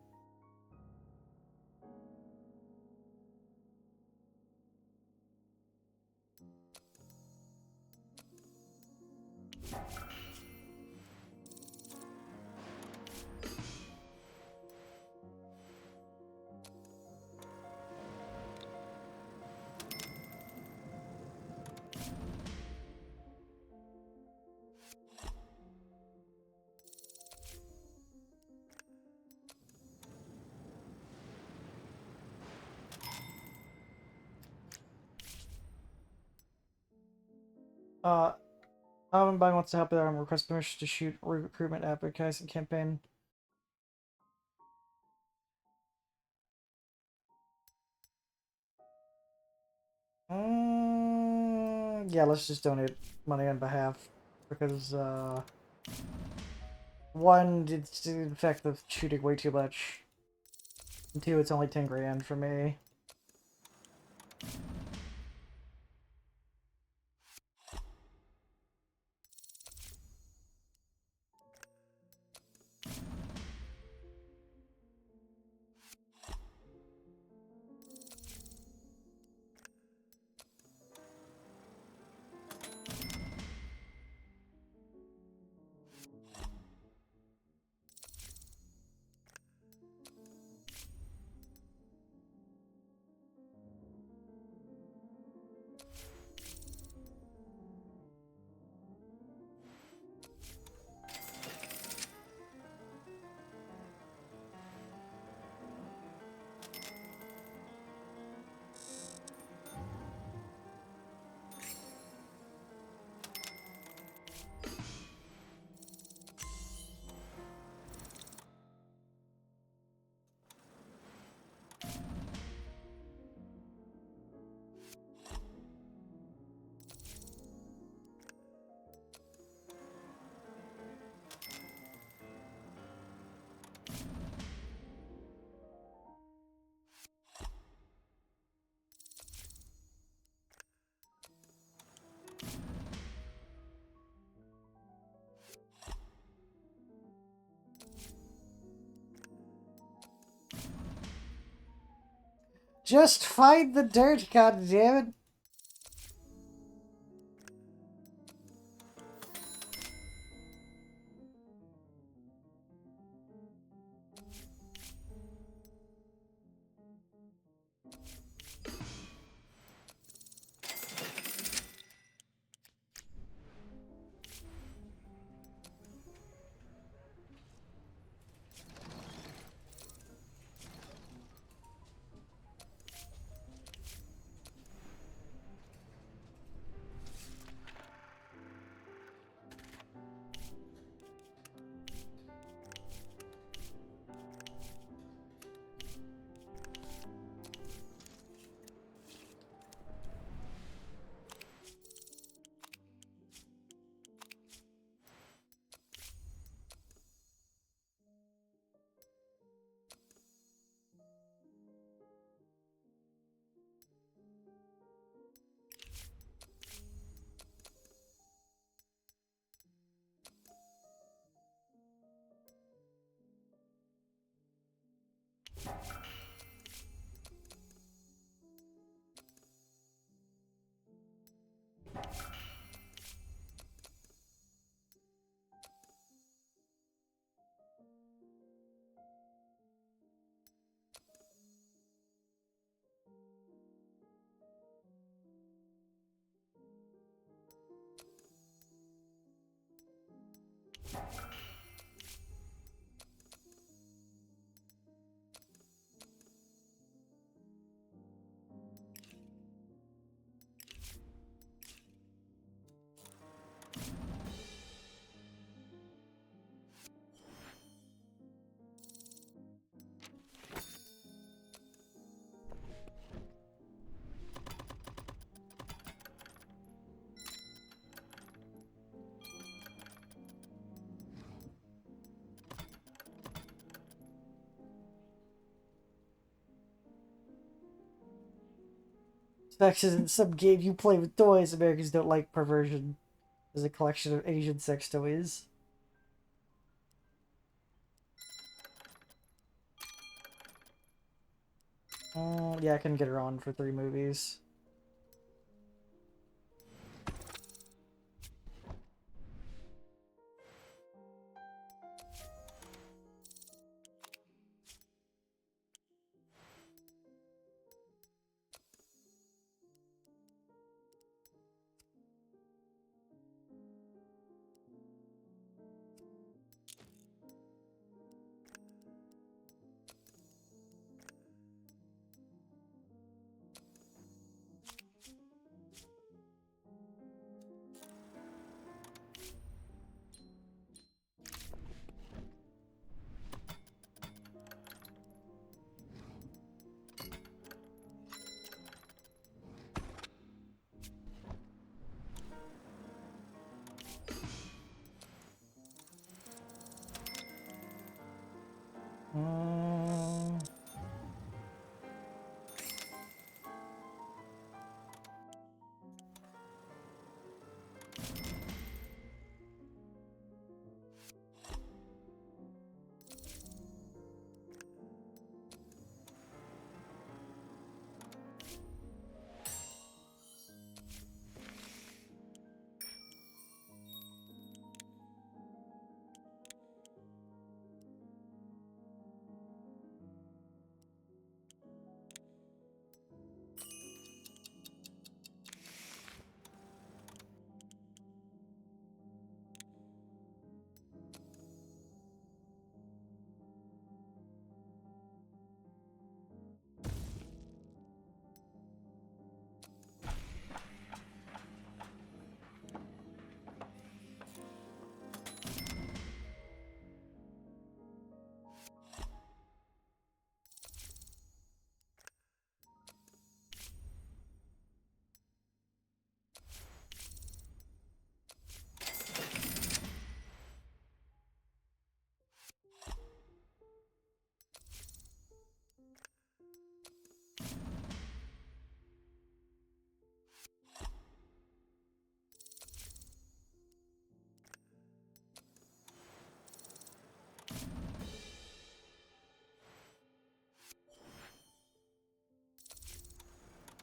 Uh, Everybody wants to help with our request permission to shoot recruitment advertising campaign. Yeah, let's just donate money on behalf, because one, it's the fact of shooting way too much, and two, it's only 10 grand for me. Just find the dirt, goddammit! Sex isn't some game you play with toys. Americans don't like perversion. There's a collection of Asian sex toys. Yeah, I can get her on for 3 movies. Mm.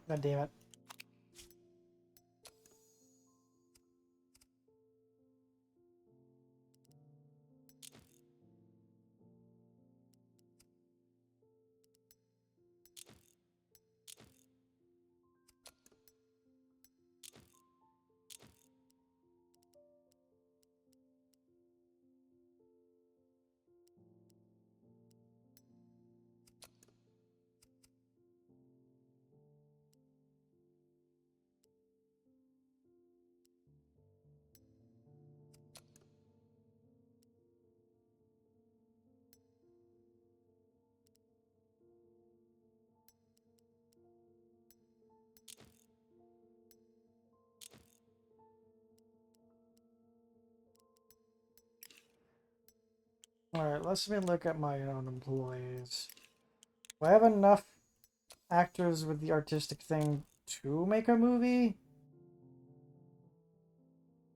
God damn it. Alright, let's me look at my own employees. Do I have enough actors with the artistic thing to make a movie?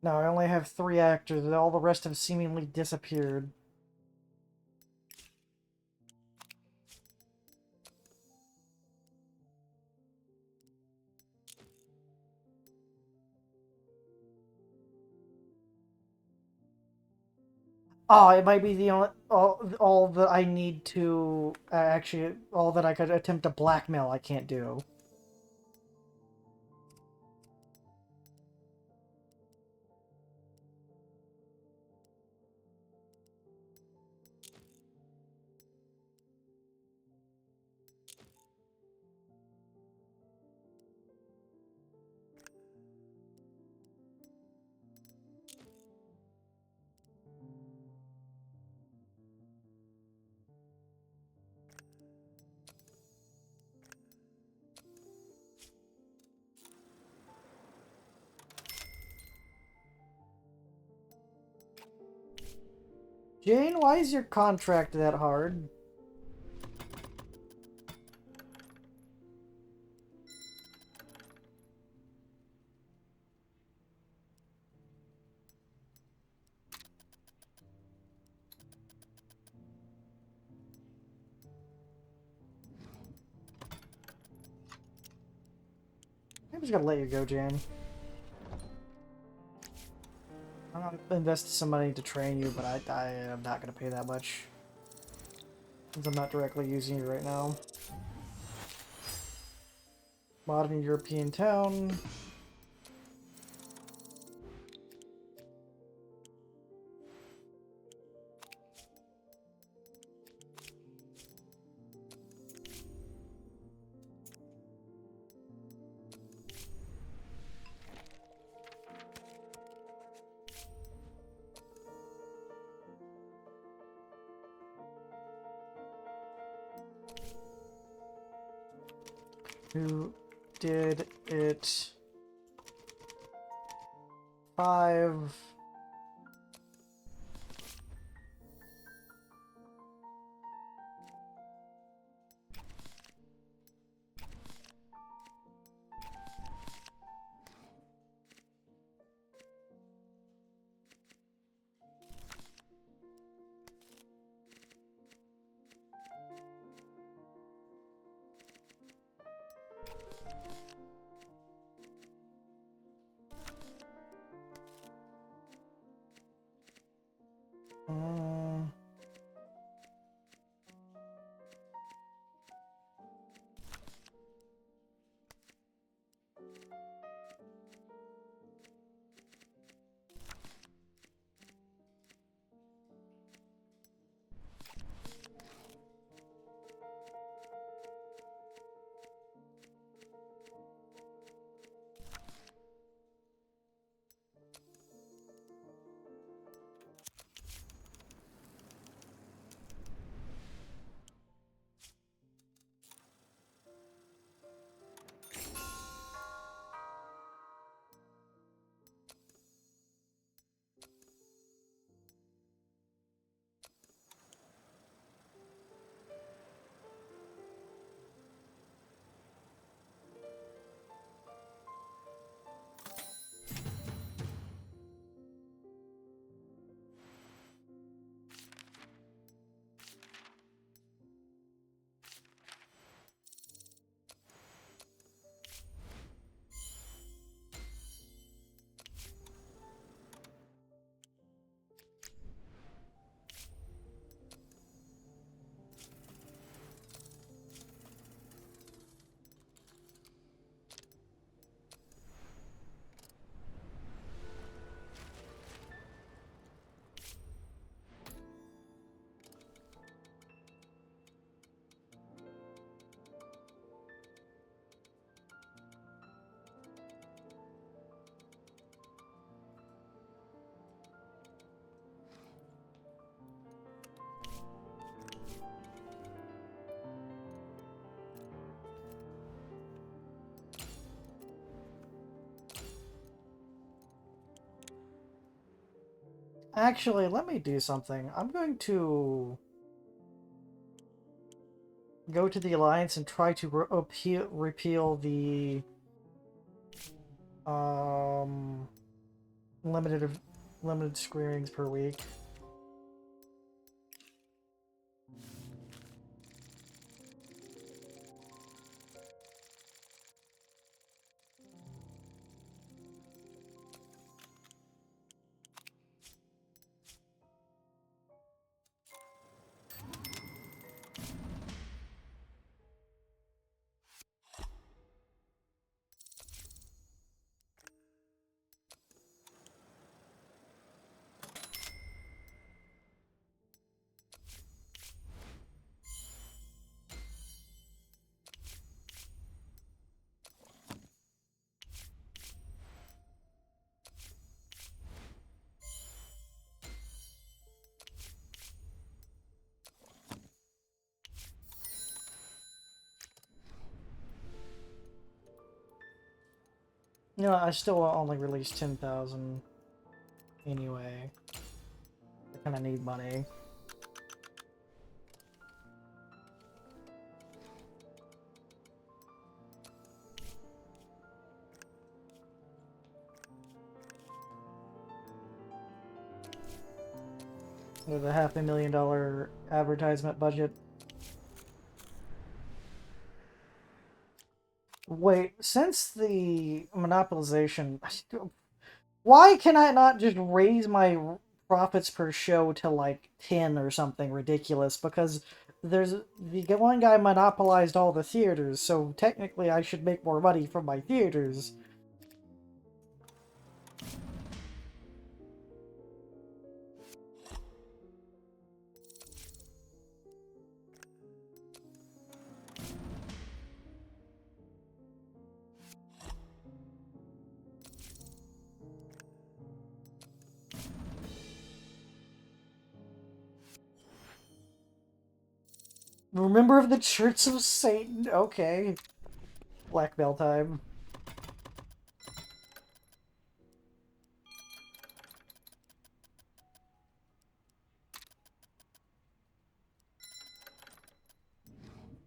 No, I only have 3 actors, and all the rest have seemingly disappeared. Oh, it might be the only all that I need to actually all that I could attempt to blackmail I can't do. Jane, why is your contract that hard? I'm just gonna let you go, Jane. I'm gonna invest some money to train you, but I am not gonna pay that much. Since I'm not directly using you right now. Modern European town. Who did it? 5. Actually, let me do something. I'm going to go to the Alliance and try to repeal the um limited limited screenings per week. No, I still only released 10,000 anyway. I kind of need money. With a $500,000 advertisement budget. Wait, since the monopolization, why can I not just raise my profits per show to like 10 or something ridiculous? Because there's the one guy monopolized all the theaters, so technically I should make more money from my theaters. Remember of the Church of Satan? Okay. Blackmail time.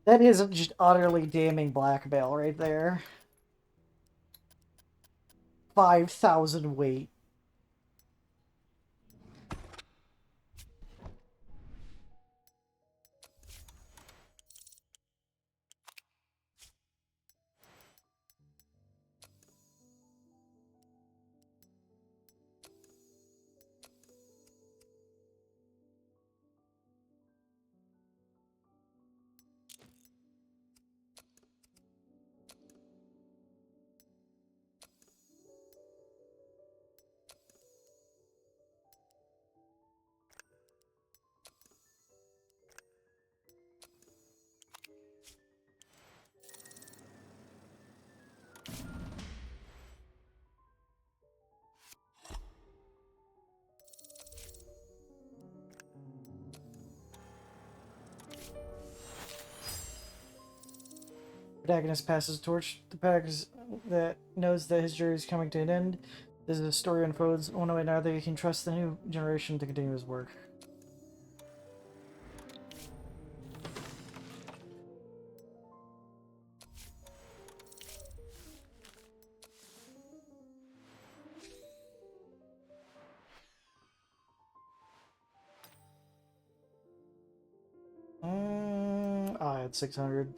That is just utterly damning blackmail right there. 5,000 weight. Protagonist passes the torch. The protagonist that knows that his journey is coming to an end. As the story unfolds, one way or another, he can trust the new generation to continue his work. I had 600.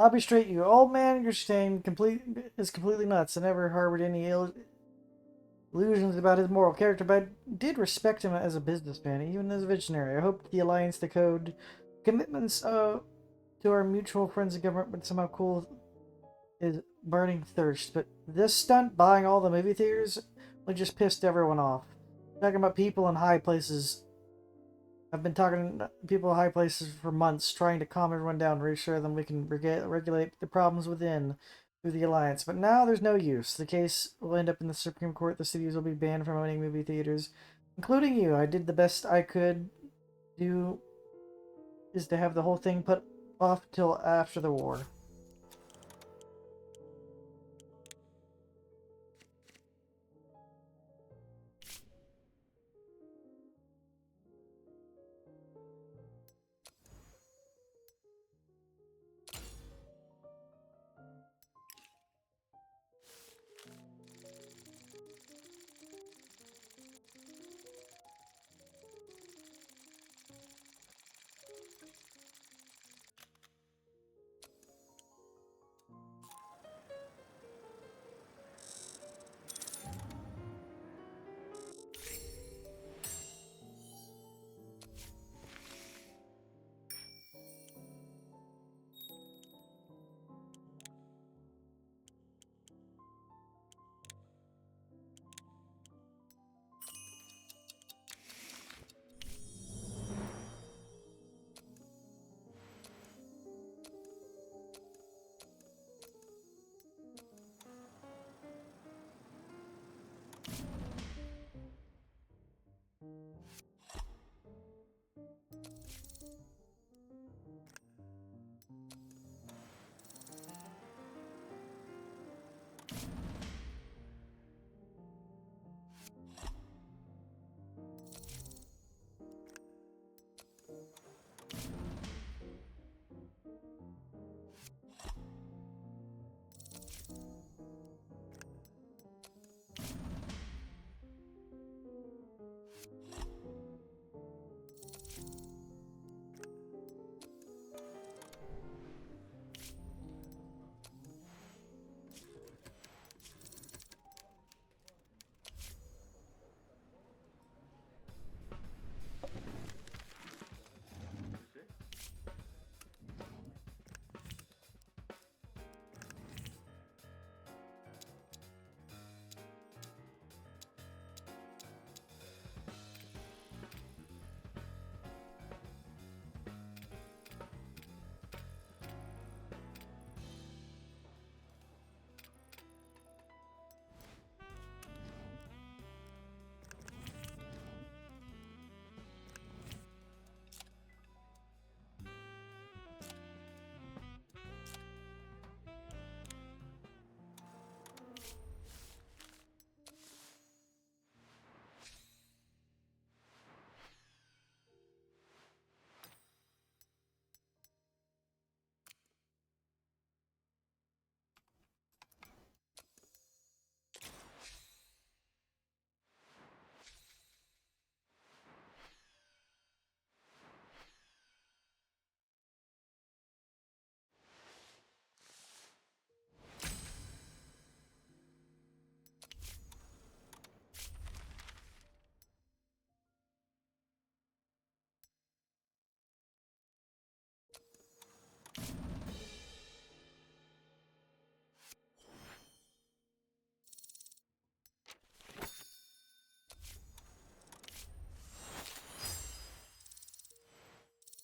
I'll be straight, you old man. Your shame is completely nuts. I never harbored any illusions about his moral character, but I did respect him as a businessman, even as a visionary. I hope the alliance, the code, commitments to our mutual friends and government would somehow cool his burning thirst. But this stunt, buying all the movie theaters, really just pissed everyone off. Talking about people in high places. I've been talking to people in high places for months, trying to calm everyone down, reassure them we can regulate the problems within through the alliance. But now there's no use. The case will end up in the Supreme Court. The cities will be banned from owning movie theaters, including you. I did the best I could do is to have the whole thing put off till after the war.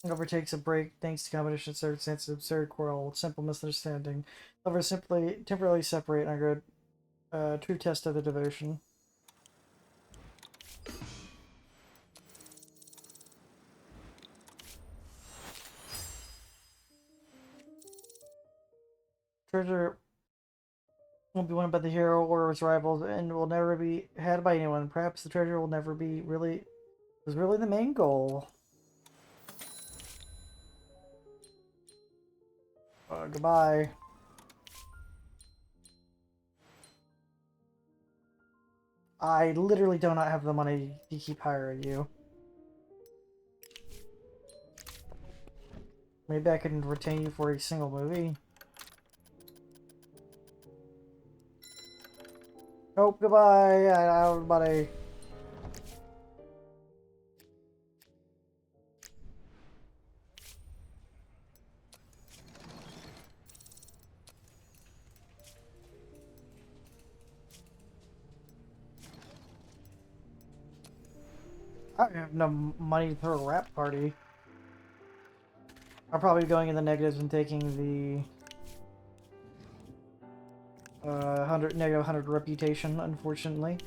Overtakes a break thanks to combination of circumstances, absurd quarrel, simple misunderstanding. Lovers simply temporarily separate under a true test of the devotion. Treasure won't be won by the hero or his rivals and will never be had by anyone. Perhaps the treasure will never be was really the main goal. Goodbye. I literally do not have the money to keep hiring you. Maybe I can retain you for a single movie. Nope, goodbye. I don't have money. I have no money to throw a rap party. I'm probably going in the negatives and taking the negative 100 reputation, unfortunately.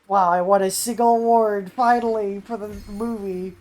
Wow, I won a single award, finally, for the movie.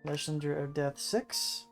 Messenger of Death 6.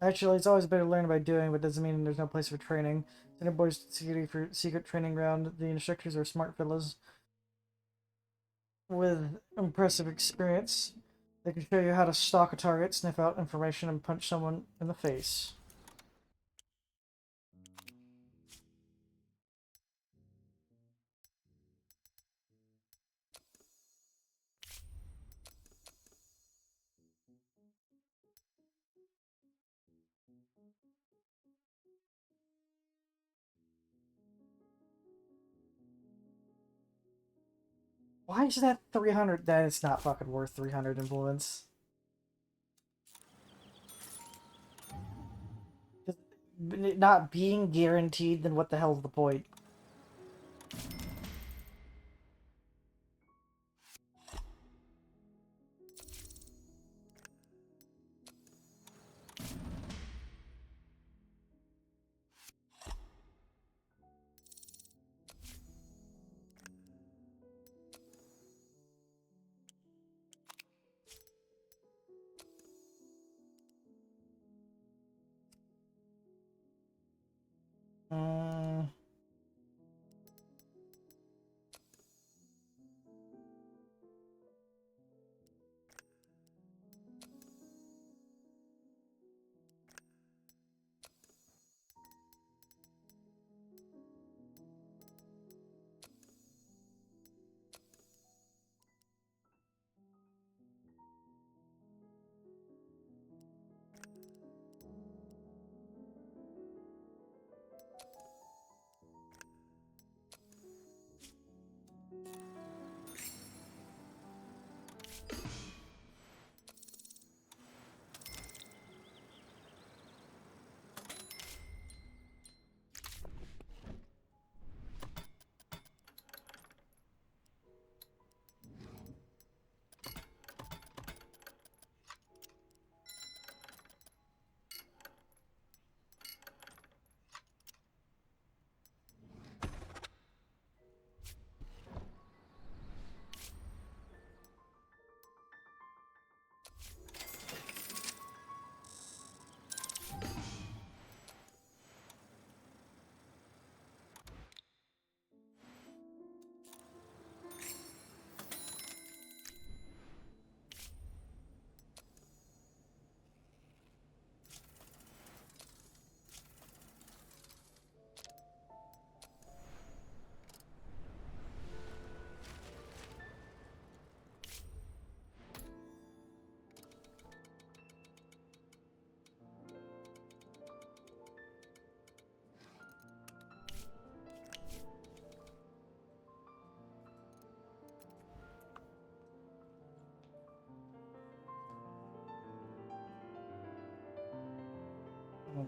Actually, it's always better learning by doing, but doesn't mean there's no place for training. Center Boys Security for secret training ground. The instructors are smart fellows with impressive experience. They can show you how to stalk a target, sniff out information, and punch someone in the face. Why is that 300? That it's not fucking worth 300 influence. It not being guaranteed, then what the hell's the point?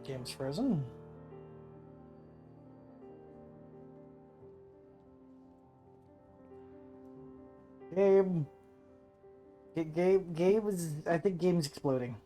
Game's frozen. Game. Game is. I think game's exploding.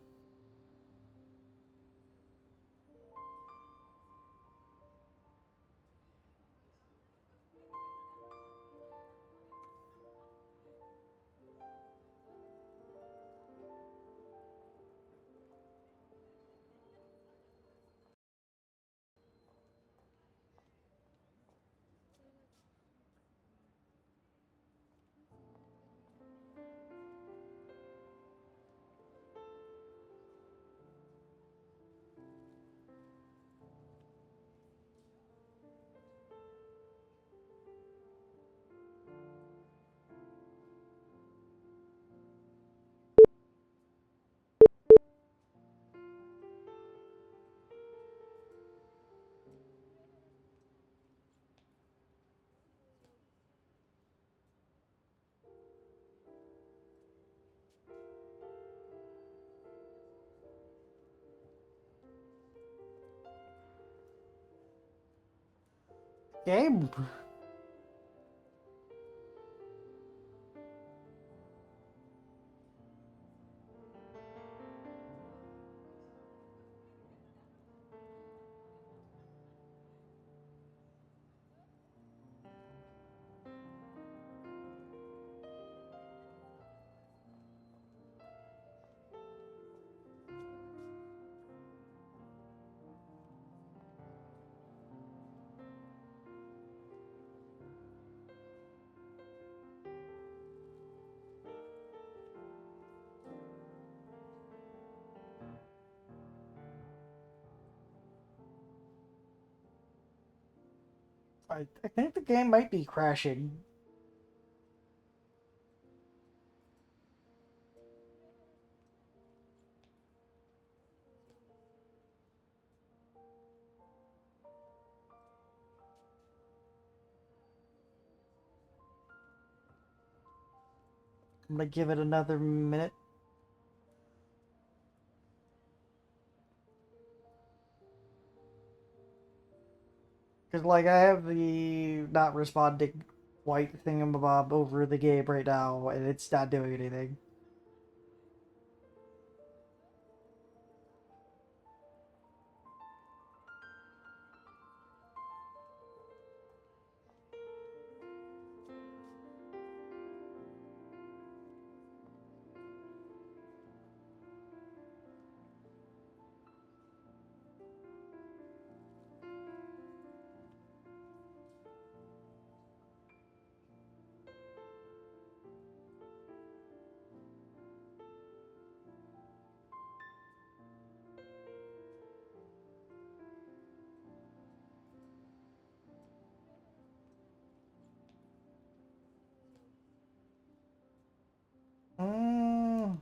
Game. I think the game might be crashing. I'm gonna give it another minute. Because, like, I have the not responding white thingamabob over the game right now, and it's not doing anything. Mm.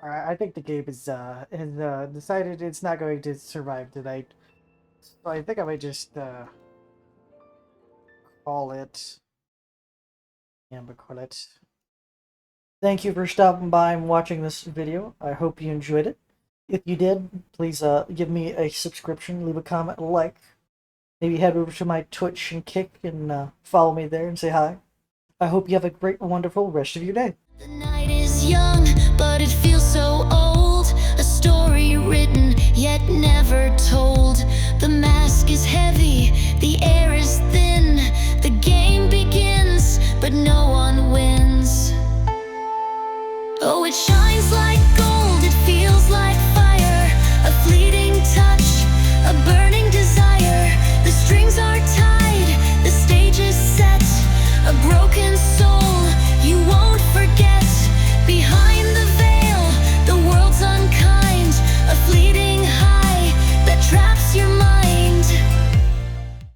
I think the game has decided it's not going to survive tonight. So I think I might just call it. Yeah, but call it. Thank you for stopping by and watching this video. I hope you enjoyed it. If you did, please give me a subscription, leave a comment, a like. Maybe head over to my Twitch and Kick and follow me there and say hi. I hope you have a great, wonderful rest of your day. The night is young, but it feels so old. A story written, yet never told.